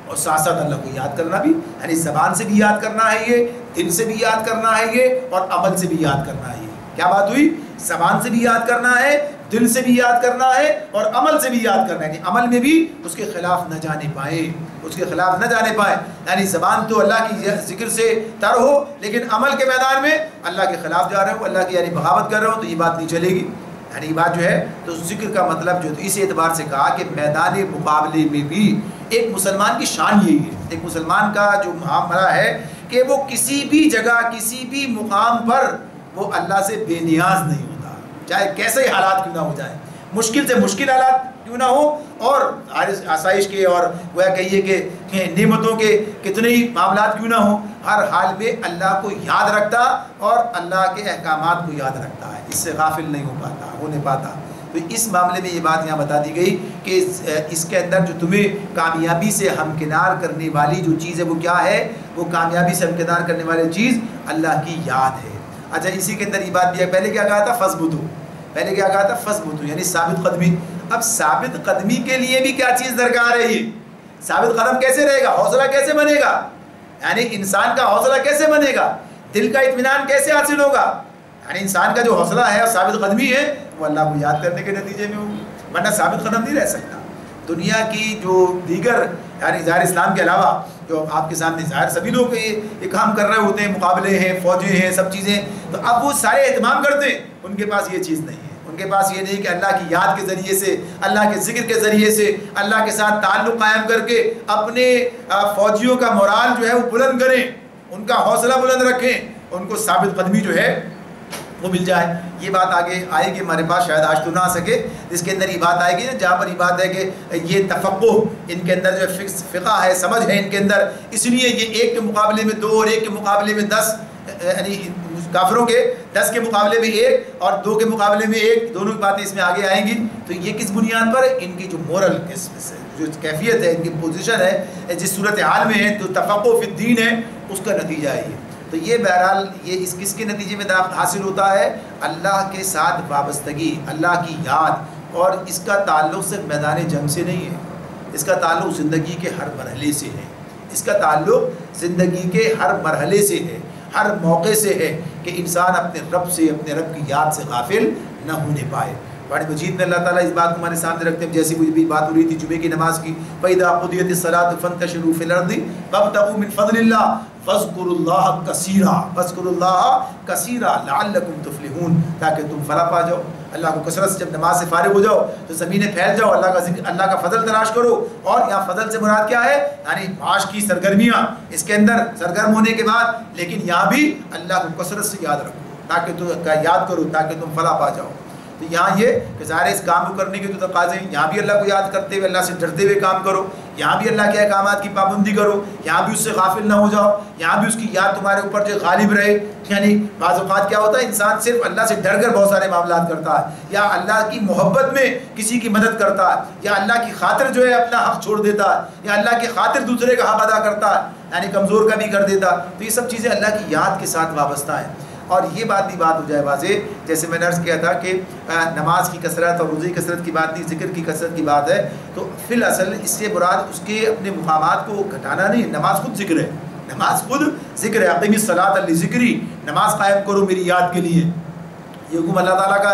اور ساتھ ساتھ اللہ کو یاد کرنا بھی، یعنی زبان سے بھی یاد کرنا ہے، یہ دل سے بھی یاد کرنا ہے، یہ اور عمل سے بھی یاد کرنا ہے. یہ کیا بات ہوئی؟ زبان سے بھی یاد کرنا ہے، دل سے بھی یاد کرنا ہے اور عمل سے بھی یاد کرنا ہے. عمل میں بھی اس کے خلاف نہ جانے پائے، اس کے خلاف نہ جانے پائے. یعنی زبان تو اللہ کی ذکر سے تر ہو، لیکن عمل کے میدان میں اللہ کے خلاف جا رہے ہو، اللہ کی یعنی بغاوت کر رہے ہو، تو یہ بات نہیں چلے گی. یعنی یہ بات جو ہے تو ذکر کا مطلب جو اس اعتبار سے کہا کہ میدان مقابلے میں بھی ایک مسلمان کی شان یہی ہے، ایک مسلمان کا جو معاملہ ہے کہ وہ کسی بھی جگہ، کسی بھی مقام پر وہ اللہ سے بے نیاز نہیں ہوتا، چاہے کیسے حالات کیوں نہ ہو جائے، مشکل سے مشکل حالات کیوں نہ ہو، اور آسائش کے اور وہ کہیے کہ نعمتوں کے کتنے ہی معاملات کیوں نہ ہوں، ہر حال میں اللہ کو یاد رکھتا اور اللہ کے احکامات کو یاد رکھتا ہے. اس سے غافل نہیں ہو نہیں پاتا. تو اس معاملے میں یہ بات یہاں بتا دی گئی کہ اس کے اندر جو تمہیں کامیابی سے ہمکنار کرنے والی جو چیز ہے وہ کیا ہے؟ وہ کامیابی سے ہمکنار کرنے والی چیز اللہ کی یاد ہے. اچھا، اسی کے اندر یہ بات بھی ہے، پہلے کیا کہا تھا؟ فثبتوا. پہلے کیا کہا تھا؟ فثبتوا، یعنی ثابت قدمی. اب ثابت قدمی کے لیے بھی کیا چیز درکار ہے؟ یہ ثابت قدم کیسے رہے گا؟ حوصلہ کیسے بنے گا؟ یعنی انسان کا حوصلہ کیسے بنے گا؟ دل کا اطمینان کیسے حاصل ہوگا؟ یعنی انسان کا جو حوصلہ ہے اور ثابت قدمی ہے وہ اللہ کو یاد کرنے کے نتیجے میں ہوگی، ورنہ ثابت قدم نہیں رہ سکتا. دنیا کی جو دیگر یعنی ظاہر اسلام کے علاوہ جو آپ کے سامنے ظاہر سبھی لوگ یہ کام کر رہے ہوتے ہیں، مقابلے ہیں، فوجیں ہیں، سب چیزیں، تو اب وہ سارے اہتمام کرتے ہیں، ان کے پاس یہ چیز نہیں ہے. ان کے پاس یہ نہیں کہ اللہ کی یاد کے ذریعے سے، اللہ کے ذکر کے ذریعے سے، اللہ کے ساتھ تعلق قائم کر کے اپنے فوجیوں کا مورال جو ہے وہ بلند کریں، ان کا حوصلہ بلند رکھیں، ان کو ثابت قدمی جو ہے وہ مل جائے. یہ بات آگے آئے گی ہمارے پاس، شاید آج تو نہ آ سکے، اس کے اندر یہ بات آئے گی جہاں پر یہ بات ہے کہ یہ تفقہ ان کے اندر جو فقہ ہے، سمجھ ہے ان کے اندر، اس لیے یہ ایک کے مقابلے میں 2 اور ایک کے مقابلے میں 10، یعنی کافروں کے 10 کے مقابلے میں 1 اور 2 کے مقابلے میں 1، دونوں کی باتیں اس میں آگے آئیں گی. تو یہ کس بنیاد پر ہے؟ ان کی جو مورل جو کیفیت ہے، ان کی پوزیشن ہے، جس صورتحال میں ہے، جو تفقہ فی الدین ہے، اس کا نتیجہ ہے یہ. تو یہ بہرحال یہ کس کے نتیجے میں حاصل ہوتا ہے؟ اللہ کے ساتھ وابستگی، اللہ کی یاد، اور اس کا تعلق صرف میدان جنگ سے نہیں ہے، اس کا تعلق زندگی کے ہر مرحلے سے ہے، اس کا تعلق زندگی کے ہر مرحلے سے ہے، ہر موقع سے ہے، کہ انسان اپنے رب سے، اپنے رب کی یاد سے غافل نہ ہونے پائے. قرآن مجید میں اللہ تعالیٰ اس بات کو ہمارے سامنے رکھتے ہیں، جیسی مجھے بھی بات ہو رہی تھی جمعے کی نماز کی، فَإِذَا قُضِيَتِ الصَّلَاةُ فَانتَشِرُوا فِي الْأَرْضِ وَابْتَغُوا مِنْ فَضْلِ اللَّهِ فَاذْكُرُوا اللَّهَ كَثِيرًا فَاذْكُرُوا اللَّهَ كَثِيرًا لَعَلَّكُمْ تُفْلِحُونَ، تاکہ تم فلاح پا جاؤ. اللہ کو کثرت سے جب نماز سے فارغ ہو جاؤ تو زمینیں پھیل جاؤ، اللہ کا ذکر، اللہ کا فضل تلاش کرو. اور یہاں فضل سے مراد کیا ہے؟ یعنی معاش کی سرگرمیاں اس کے اندر سرگرم ہونے کے بعد، لیکن یہاں بھی اللہ کو کثرت سے یاد رکھو، تاکہ تم یاد کرو تاکہ تم فلاح پا جاؤ. تو یہاں یہ کہ ظاہر اس کام کو کرنے کے جو تقاضے ہیں، یہاں بھی اللہ کو یاد کرتے ہوئے، اللہ سے ڈرتے ہوئے کام کرو، یہاں بھی اللہ کے احکامات کی پابندی کرو، یہاں بھی اس سے غافل نہ ہو جاؤ، یہاں بھی اس کی یاد تمہارے اوپر جو غالب رہے. یعنی بعض اوقات کیا ہوتا ہے، انسان صرف اللہ سے ڈر کر بہت سارے معاملات کرتا ہے، یا اللہ کی محبت میں کسی کی مدد کرتا ہے، یا اللہ کی خاطر جو ہے اپنا حق چھوڑ دیتا ہے، یا اللہ کی خاطر دوسرے کا حق ادا کرتا ہے، یعنی کمزور کا بھی کر دیتا. تو یہ سب چیزیں اللہ کی یاد کے ساتھ وابستہ ہیں. اور یہ بات بھی بات ہو جائے واضح، جیسے میں نے عرض کیا تھا کہ نماز کی کثرت اور روزے کی کثرت کی بات نہیں، ذکر کی کثرت کی بات ہے. تو فی الاصل اس سے مراد اس کے اپنے مقامات کو گھٹانا نہیں، نماز خود ذکر ہے، نماز خود ذکر ہے. اقیم الصلاۃ لذکری، نماز قائم کرو میری یاد کے لیے، یہ حکم اللہ تعالیٰ کا.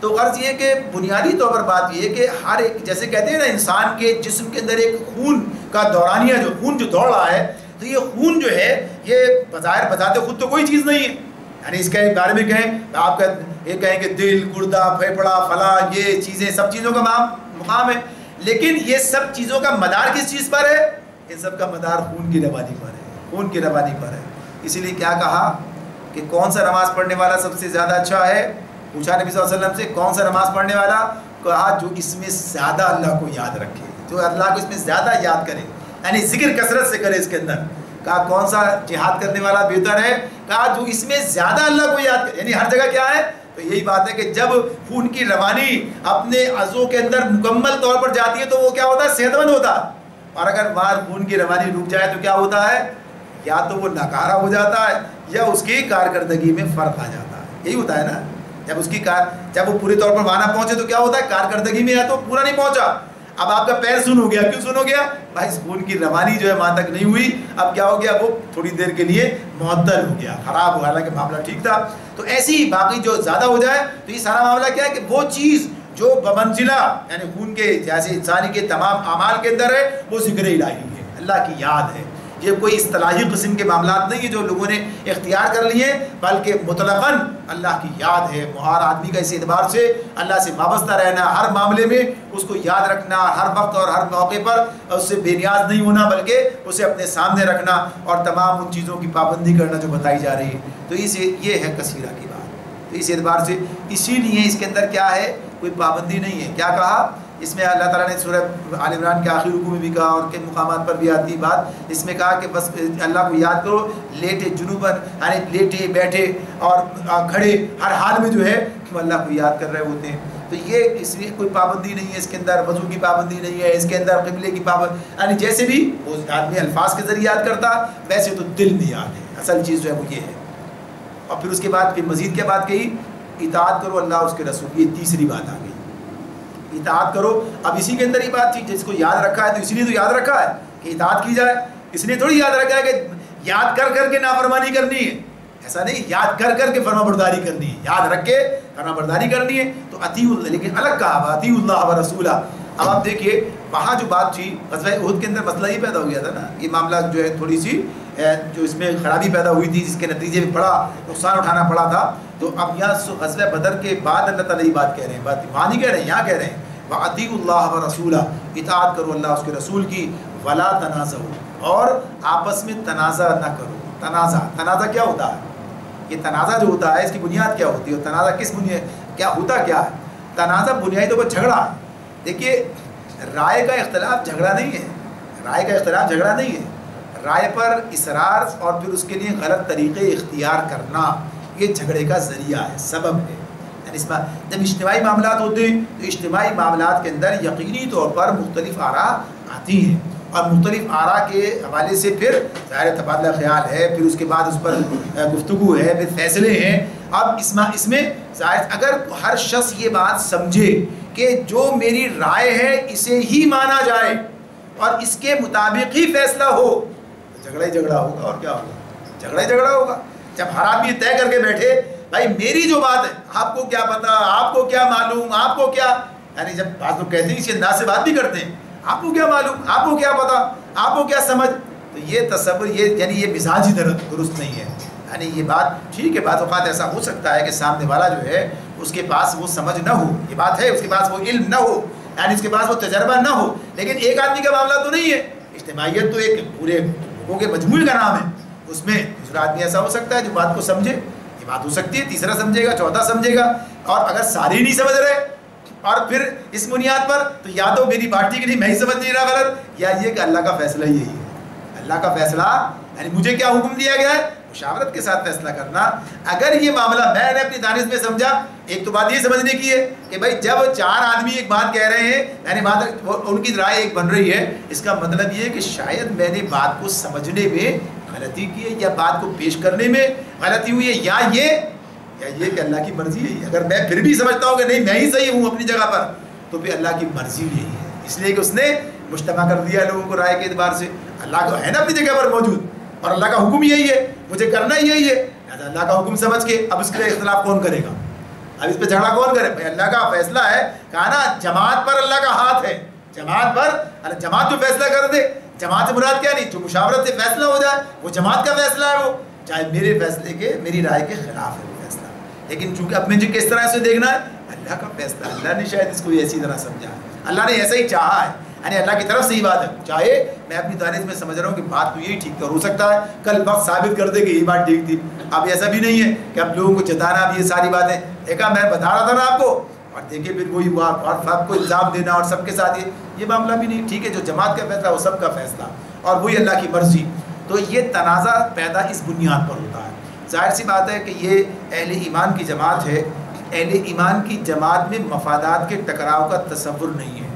تو غرض یہ کہ بنیادی طور پر بات یہ ہے کہ ہر ایک، جیسے کہتے ہیں نا، انسان کے جسم کے اندر ایک خون کا دورانیہ، جو خون جو دوڑ رہا ہے، تو یہ خون جو ہے یہ بظاہر بتاتے خود تو کوئی چیز نہیں ہے. یعنی اس کے بارے میں کہیں، آپ یہ کہیں کہ دل، گردہ، پھیپھڑا، فلاں، یہ چیزیں سب چیزوں کا مقام ہے، لیکن یہ سب چیزوں کا مدار کس چیز پر ہے؟ ان سب کا مدار خون کی روانی پر ہے، خون کی روانی پر ہے. اسی لیے کیا کہا کہ کون سا نماز پڑھنے والا سب سے زیادہ اچھا ہے؟ پوچھا نبی صلی اللہ علیہ وسلم سے، کون سا نماز پڑھنے والا؟ کہا جو اس میں زیادہ اللہ کو یاد رکھے، جو اللہ کو اس میں زیادہ یاد کرے، یعنی ذکر کثرت سے کرے اس کے اندر. کہا کون سا جہاد کرنے والا بہتر ہے؟ کہا جو اس میں زیادہ اللہ کو یاد کرے. یعنی ہر جگہ کیا ہے؟ تو یہی بات ہے کہ جب خون کی روانی اپنے عضو کے اندر مکمل طور پر جاتی ہے تو وہ کیا ہوتا ہے؟ صحت مند ہوتا ہے. اور اگر وہاں خون کی روانی رک جائے تو کیا ہوتا ہے؟ یا تو وہ ناکارہ ہو جاتا ہے، یا اس کی کارکردگی میں فرق آ جاتا ہے. یہی ہوتا ہے نا، جب وہ پورے طور پر وہاں نہ پہنچے تو کیا ہوتا ہے؟ کارکردگی میں یا تو پورا نہیں پہنچا. اب آپ کا پیر سن ہو گیا، کیوں سن ہو گیا؟ بھائی خون کی روانی جو ہے وہاں تک نہیں ہوئی، اب کیا ہو گیا؟ وہ تھوڑی دیر کے لیے معطل ہو گیا، خراب ہو گیا، حالانکہ معاملہ ٹھیک تھا. تو ایسی ہی باقی جو زیادہ ہو جائے تو یہ سارا معاملہ کیا ہے کہ وہ چیز جو بمنزلہ، یعنی خون کے جیسے انسانی کے تمام اعمال کے اندر ہے، وہ ذکر الہی ہے، اللہ کی یاد ہے. یہ کوئی اصطلاحی قسم کے معاملات نہیں ہیں جو لوگوں نے اختیار کر لیے، بلکہ مطلقاً اللہ کی یاد ہے. ہر آدمی کا اس اعتبار سے اللہ سے وابستہ رہنا، ہر معاملے میں اس کو یاد رکھنا، ہر وقت اور ہر موقع پر اس سے بے نیاز نہیں ہونا، بلکہ اسے اپنے سامنے رکھنا اور تمام ان چیزوں کی پابندی کرنا جو بتائی جا رہی ہے. تو یہ ہے کثیرہ کی بات. تو اس اعتبار سے اسی لیے اس کے اندر کیا ہے؟ کوئی پابندی نہیں ہے. کیا کہا اس میں؟ اللہ تعالیٰ نے سورہ آل عمران کے آخری رکوع میں بھی کہا، اور کئی مقامات پر بھی آتی بات، اس میں کہا کہ بس اللہ کو یاد کرو لیٹے جنوباً، یعنی لیٹے بیٹھے اور کھڑے، ہر حال میں جو ہے کہ اللہ کو یاد کر رہے ہوتے ہیں. تو یہ اس لیے کوئی پابندی نہیں ہے اس کے اندر، وضو کی پابندی نہیں ہے اس کے اندر، قبلے کی پابندی، یعنی جیسے بھی وہ آدمی الفاظ کے ذریعے یاد کرتا ویسے تو دل میں یاد ہے. اصل چیز جو ہے وہ یہ ہے. اور پھر اس کے بعد پھر مزید کیا بات کہی؟ اطاعت کرو اللہ اور اس کے رسول. یہ تیسری بات آ گئی، اطاعت کرو. اب اسی کے اندر یہ بات تھی، جس کو یاد رکھا ہے تو اسی لیے تو یاد رکھا ہے کہ اطاعت کی جائے. اس لیے تھوڑی یاد رکھا ہے کہ یاد کر کر کے نافرمانی کرنی ہے، ایسا نہیں. یاد کر کر کے فرما برداری کرنی ہے، یاد رکھ کے فرما برداری کرنی ہے. تو اطیع اللہ، لیکن الگ کہا اطیع اللہ و رسولہ، اب آپ دیکھیے وہاں جو بات تھی غزوہ احد کے اندر مسئلہ یہ پیدا ہو گیا تھا نا، یہ معاملہ جو ہے تھوڑی سی جو اس میں خرابی پیدا ہوئی تھی، جس کے نتیجے میں بڑا نقصان اٹھانا پڑا تھا. تو اب یہاں غزوہ بدر کے بعد اللہ تعالیٰ یہ بات کہہ رہے ہیں، بات وہاں نہیں کہہ رہے ہیں، یہاں کہہ رہے ہیں وَأَطِیعُوا اللَّهَ وَرَسُولَهُ، اطاعت کرو اللہ اس کے رسول کی، وَلَا تَنَازَعُوا، اور آپس میں تنازع نہ کرو. تنازع کیا ہوتا ہے؟ یہ تنازع جو ہوتا ہے اس کی بنیاد کیا ہوتی ہے؟ تنازع کس بنیاد کیا ہوتا کیا ہے؟ تنازع بنیادی طور پر جھگڑا ہے. دیکھیے رائے کا اختلاف جھگڑا نہیں ہے، رائے کا اختلاف جھگڑا نہیں ہے. رائے پر اصرار اور پھر اس کے لیے غلط طریقے اختیار کرنا یہ جھگڑے کا ذریعہ ہے، سبب ہے. یعنی اس میں جب اجتماعی معاملات ہوتے ہیں تو اجتماعی معاملات کے اندر یقینی طور پر مختلف آراء آتی ہیں، اور مختلف آراء کے حوالے سے پھر ظاہر تبادلہ خیال ہے، پھر اس کے بعد اس پر گفتگو ہے، پھر فیصلے ہیں. اب اس میں ظاہر اگر ہر شخص یہ بات سمجھے کہ جو میری رائے ہے اسے ہی مانا جائے اور اس کے مطابق ہی فیصلہ ہو، تو جھگڑا ہی جھگڑا ہوگا. اور کیا ہوگا؟ جھگڑا ہی جھگڑا ہوگا. جب ہر آدمی طے کر کے بیٹھے بھائی میری جو بات ہے آپ کو کیا پتا، آپ کو کیا معلوم، آپ کو کیا، یعنی جب بعض لوگ کہتے ہیں اسی انداز سے بات بھی کرتے ہیں، آپ کو کیا معلوم، آپ کو کیا پتا، آپ کو کیا سمجھ، تو یہ تصور یعنی یہ مزاج ہی درست نہیں ہے. یعنی یہ بات ٹھیک ہے، بعض اوقات ایسا ہو سکتا ہے کہ سامنے والا جو ہے اس کے پاس وہ سمجھ نہ ہو، یہ بات ہے، اس کے پاس وہ علم نہ ہو، یعنی اس کے پاس وہ تجربہ نہ ہو، لیکن ایک آدمی کا معاملہ تو نہیں ہے. اجتماعیت تو ایک پورے لوگوں کے مجموعے کا نام ہے. اس میں دوسرا آدمی ایسا ہو سکتا ہے جو بات کو سمجھے، یہ بات ہو سکتی ہے، تیسرا سمجھے گا، چوتھا سمجھے گا، اور اگر سارے نہیں سمجھ رہے اور پھر اس بنیاد پر تو یا تو میری بات ٹھیک نہیں، میں ہی سمجھ نہیں رہا غلط، یا یہ کہ اللہ کا فیصلہ یہی ہے. اللہ کا فیصلہ یعنی مجھے کیا حکم دیا گیا ہے؟ مشاورت کے ساتھ فیصلہ کرنا. اگر یہ معاملہ میں نے اپنی دانش میں سمجھا، ایک تو بات یہ سمجھنے کی ہے کہ بھائی جب چار آدمی ایک بات کہہ رہے ہیں، یعنی بات ان کی رائے ایک بن رہی ہے، اس کا مطلب یہ ہے کہ شاید میں نے بات کو سمجھنے میں غلطی کی ہے، یا بات کو پیش کرنے میں غلطی ہوئی ہے، یا یہ کہ اللہ کی مرضی ہے. اگر میں پھر بھی سمجھتا ہوں کہ نہیں میں ہی صحیح ہوں اپنی جگہ پر، تو پھر اللہ کی مرضی یہی ہے. اس لیے کہ اس نے مجتمع کر دیا لوگوں کو رائے کے اعتبار سے. اللہ کو ہے نا اپنی جگہ پر موجود، اور اللہ کا حکم یہی ہے، مجھے کرنا یہی ہے. اللہ کا حکم سمجھ کے اب اس کے لیے اختلاف کون کرے گا؟ اب اس پہ جھگڑا کون کرے؟ بھائی اللہ کا فیصلہ ہے، کہا نا جماعت پر اللہ کا ہاتھ ہے. جماعت پر جماعت جو فیصلہ کر دے، جماعت سے مراد کیا نہیں، جو مشاورت سے فیصلہ ہو جائے وہ جماعت کا فیصلہ ہے، وہ چاہے میرے فیصلے کے میری رائے کے خلاف ہے وہ فیصلہ. لیکن چونکہ اب مجھے کس طرح سے دیکھنا ہے، اللہ کا فیصلہ. اللہ نے شاید اس کو ایسی طرح سمجھا ہے، اللہ نے ایسا ہی چاہا ہے، یعنی اللہ کی طرف سے ہی بات ہے. چاہے میں اپنی دانش میں سمجھ رہا ہوں کہ بات تو یہی ٹھیک ہو سکتا ہے، کل وقت ثابت کر دے کہ یہ بات ٹھیک تھی. اب ایسا بھی نہیں ہے کہ اب لوگوں کو جتانا بھی یہ ساری باتیں ایک میں بتا رہا تھا نا آپ کو، اور دیکھیے پھر وہی ہوا اور سب کو الزام دینا اور سب کے ساتھ یہ معاملہ بھی نہیں. ٹھیک ہے، جو جماعت کا فیصلہ وہ سب کا فیصلہ اور وہی اللہ کی مرضی. تو یہ تنازع پیدا اس بنیاد پر ہوتا ہے. ظاہر سی بات ہے کہ یہ اہل ایمان کی جماعت ہے. اہل ایمان کی جماعت میں مفادات کے ٹکراؤ کا تصور نہیں ہے،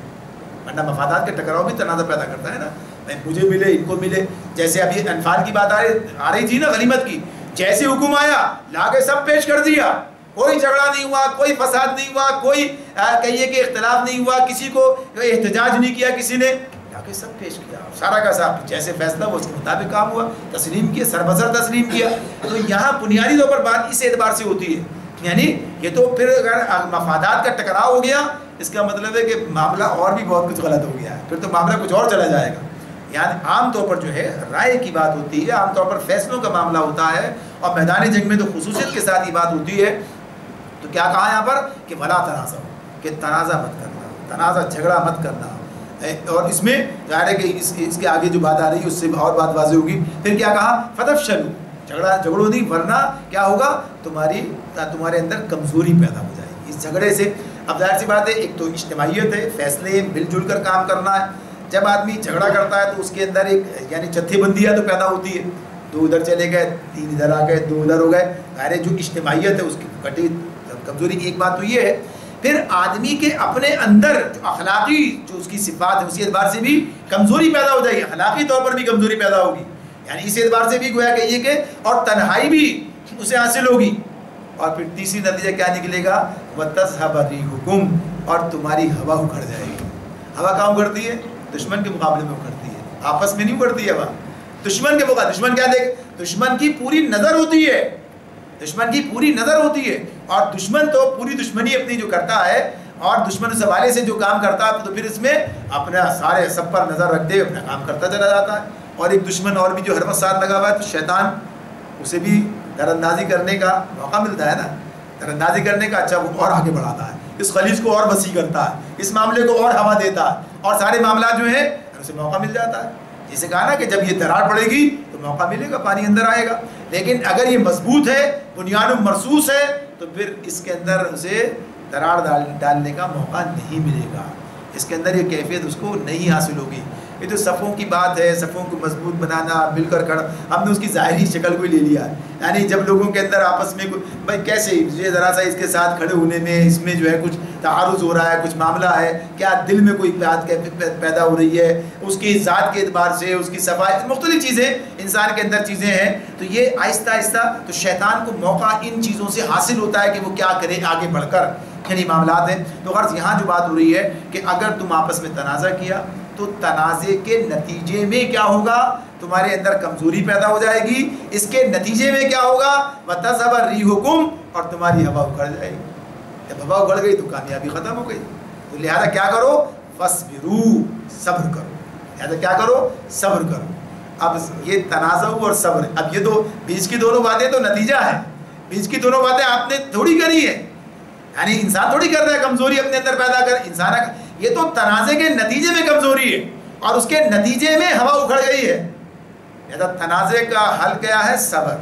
ورنہ مفادات کے ٹکراؤ بھی تنازع پیدا کرتا ہے نا. مجھے ملے، ان کو ملے. جیسے ابھی انفال کی بات آ رہی تھی نا، غنیمت کی، جیسے حکم آیا لا کے سب پیش کر دیا، کوئی جھگڑا نہیں ہوا، کوئی فساد نہیں ہوا، کوئی کہیے کہ اختلاف نہیں ہوا، کسی کو احتجاج نہیں کیا، کسی نے لا کے سب پیش کیا، سارا کا سب جیسے فیصلہ ہوا اس کے مطابق کام ہوا، تسلیم کیا، سربسر تسلیم کیا. تو یہاں بنیادی طور پر بات اس اعتبار سے ہوتی ہے، یعنی یہ تو پھر اگر مفادات کا ٹکراؤ ہو گیا اس کا مطلب ہے کہ معاملہ اور بھی بہت کچھ غلط ہو گیا ہے، پھر تو معاملہ کچھ اور چلا جائے گا. یعنی عام طور پر جو ہے رائے کی بات ہوتی ہے، عام طور پر فیصلوں کا معاملہ ہوتا ہے، اور میدان جنگ میں تو خصوصیت کے ساتھ یہ بات ہوتی ہے. تو کیا کہا یہاں پر کہ ولا تنازع، کہ تنازع مت کرنا، تنازع جھگڑا مت کرنا. اور اس میں ظاہر ہے کہ اس کے آگے جو بات آ رہی ہے اس سے اور بات واضح ہوگی. پھر کیا کہا فتفشلوا، جھگڑو نہیں، ورنہ کیا ہوگا، تمہارے اندر کمزوری پیدا ہو جائے گی اس جھگڑے سے. اب ظاہر سی بات ہے ایک تو اجتماعیت ہے، فیصلے مل جل کر کام کرنا ہے. جب آدمی جھگڑا کرتا ہے تو اس کے اندر ایک یعنی جتھے بندیاں تو پیدا ہوتی ہے، دو ادھر چلے گئے، تین ادھر آ گئے، دو ادھر ہو گئے. ظاہر ہے جو اجتماعیت ہے اس کی کٹی کمزوری کی ایک بات تو یہ ہے. پھر آدمی کے اپنے اندر جو اخلاقی جو اس کی صفات ہے اسی اعتبار سے بھی کمزوری پیدا ہو جائے گی، اخلاقی طور پر بھی کمزوری پیدا ہوگی. یعنی اس اعتبار سے بھی گویا کہیے کہ اور تنہائی بھی اسے حاصل ہوگی. اور پھر تیسری نتیجہ کیا نکلے گا، وَتَذْهَبَ رِيحُكُمْ، اور تمہاری ہوا اکھڑ جائے گی. ہوا کہاں اکھڑتی ہے؟ دشمن کے مقابلے میں اکھڑتی ہے، آپس میں نہیں اکھڑتی ہے ہوا. دشمن کے مقابلے، دشمن کیا دیکھ، دشمن کی پوری نظر ہوتی ہے، دشمن کی پوری نظر ہوتی ہے. اور دشمن تو پوری دشمنی اپنی جو کرتا ہے اور دشمن اس حوالے سے جو کام کرتا ہے تو پھر اس میں اپنا سارے سب پر نظر رکھتے ہوئے اپنا کام کرتا چلا جاتا ہے. اور ایک دشمن اور بھی جو ہر وقت ساتھ لگا ہوا ہے تو شیطان اسے بھی در اندازی کرنے کا موقع ملتا ہے نا, در اندازی کرنے کا, اچھا وہ اور آگے بڑھاتا ہے, اس خلیج کو اور وسیع کرتا ہے, اس معاملے کو اور ہوا دیتا ہے, اور سارے معاملات جو ہیں اسے موقع مل جاتا ہے. جسے کہا نا کہ جب یہ دراڑ پڑے گی تو موقع ملے گا, پانی اندر آئے گا. لیکن اگر یہ مضبوط ہے, بنیاد مرصوص ہے, تو پھر اس کے اندر اسے دراڑ ڈالنے کا موقع نہیں ملے گا, اس کے اندر یہ کیفیت اس کو نہیں حاصل ہوگی. یہ تو صفوں کی بات ہے, صفوں کو مضبوط بنانا, مل کر کھڑا, ہم نے اس کی ظاہری شکل کو ہی لے لیا ہے. یعنی جب لوگوں کے اندر آپس میں بھائی کیسے یہ ذرا سا اس کے ساتھ کھڑے ہونے میں اس میں جو ہے کچھ تعارض ہو رہا ہے, کچھ معاملہ ہے, کیا دل میں کوئی بات پیدا ہو رہی ہے, اس کی ذات کے اعتبار سے, اس کی صفائی, مختلف چیزیں انسان کے اندر چیزیں ہیں. تو یہ آہستہ آہستہ تو شیطان کو موقع ان چیزوں سے حاصل ہوتا ہے کہ وہ کیا کرے آگے بڑھ کر, یعنی معاملات ہیں. تو غرض یہاں جو بات ہو رہی ہے کہ اگر تم آپس میں تنازع کیا تو تنازع کے نتیجے میں کیا ہوگا, تمہارے اندر کمزوری پیدا ہو جائے گی. اس کے نتیجے میں کیا ہوگا, وَتَذْهَبَ رِيحُكُمْ, اور تمہاری ہوا اکھڑ جائے گی. جب ہوا اکھڑ گئی تو کامیابی ختم ہو گئی. تو لہذا کیا کرو, فَاصْبِرُوا, صبر کرو. لہذا کیا کرو, صبر کرو. اب یہ تنازع اور صبر, اب یہ تو بیچ کی دونوں باتیں تو نتیجہ ہے, بیچ کی دونوں باتیں آپ نے تھوڑی کری ہے, یعنی انسان تھوڑی کر رہا ہے کمزوری اپنے اندر پیدا کر انسان. یہ تو تنازع کے نتیجے میں کمزوری ہے اور اس کے نتیجے میں ہوا اکھڑ گئی ہے. تنازع کا حل کیا ہے, صبر.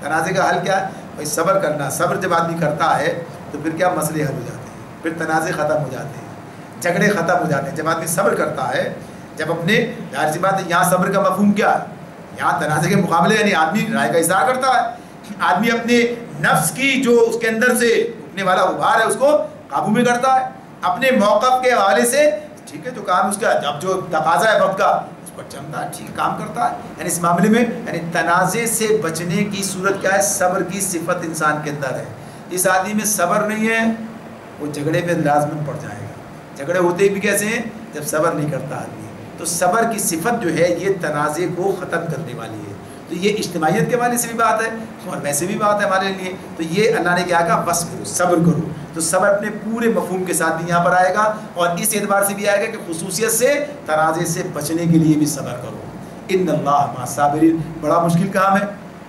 تنازع کا حل کیا ہے, بھائی صبر کرنا. صبر جب آدمی کرتا ہے تو پھر کیا مسئلے حل ہو جاتے ہیں, پھر تنازع ختم ہو جاتے ہیں, جھگڑے ختم ہو جاتے ہیں. جب آدمی صبر کرتا ہے, جب اپنے ظاہر سی بات ہے یہاں صبر کا مفہوم کیا ہے, یہاں تنازع کے مقابلے یعنی آدمی رائے کا اظہار کرتا ہے, آدمی اپنے نفس کی جو اس کے اندر سے اٹھنے والا غبار ہے اس کو قابو میں کرتا ہے, اپنے موقف کے حوالے سے ٹھیک ہے جو کام اس کا اب جو تقاضا ہے وقت کا اس پر چلتا ہے, ٹھیک کام کرتا ہے. یعنی اس معاملے میں یعنی تنازع سے بچنے کی صورت کیا ہے, صبر کی صفت انسان کے اندر ہے. اس آدمی میں صبر نہیں ہے وہ جھگڑے میں لازمن پڑ جائے گا. جھگڑے ہوتے بھی کیسے ہیں, جب صبر نہیں کرتا آدمی. تو صبر کی صفت جو ہے یہ تنازع کو ختم کرنے والی ہے. تو یہ اجتماعیت کے حوالے سے بھی بات ہے اور ویسے بھی بات ہے ہمارے لیے. تو یہ اللہ نے کیا کہا, بس کرو, صبر کرو. تو صبر اپنے پورے مفہوم کے ساتھ بھی یہاں پر آئے گا, اور اس اعتبار سے بھی آئے گا کہ خصوصیت سے تنازع سے بچنے کے لیے بھی صبر کرو. ان اللہ مع الصابرین. بڑا مشکل کام ہے,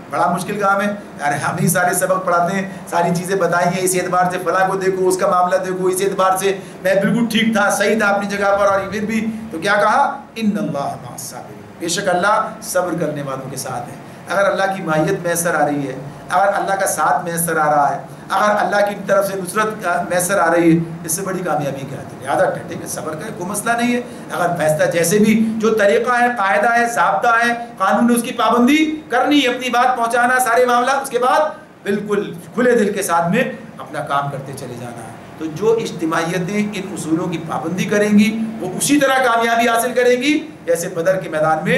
بڑا مشکل کام ہے یار. ہم ہی سارے سبق پڑھاتے ہیں, ساری چیزیں بتائیں گے, اس اعتبار سے فلاں کو دیکھو, اس کا معاملہ دیکھو, اس اعتبار سے میں بالکل ٹھیک تھا, صحیح تھا اپنی جگہ پر, اور پھر بھی تو کیا کہا, ان اللہ مع الصابرین. بے شک اللہ صبر کرنے والوں کے ساتھ ہے. اگر اللہ کی مائیت میسر آ رہی ہے, اگر اللہ کا ساتھ میسر آ رہا ہے, اگر اللہ کی طرف سے نصرت میسر آ رہی ہے, اس سے بڑی کامیابی کیا ہے. لہٰذا ٹھنڈے میں صبر کرے, کوئی مسئلہ نہیں ہے. اگر فیصلہ جیسے بھی جو طریقہ ہے, قاعدہ ہے, ضابطہ ہے, قانون نے اس کی پابندی کرنی, اپنی بات پہنچانا, سارے معاملات, اس کے بعد بالکل کھلے دل کے ساتھ میں اپنا کام کرتے چلے جانا ہے. تو جو اجتماعیتیں ان اصولوں کی پابندی کریں گی وہ اسی طرح کامیابی حاصل کریں گی جیسے بدر کے میدان میں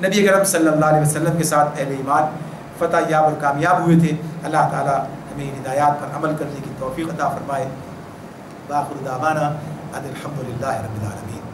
نبی کرم صلی اللہ علیہ وسلم کے ساتھ اہل ایمان فتح یاب اور کامیاب ہوئے تھے. اللہ تعالیٰ ہمیں ہدایات پر عمل کرنے کی توفیق عطا فرمائے. باخر دعوانا ان الحمد للہ رب العالمین.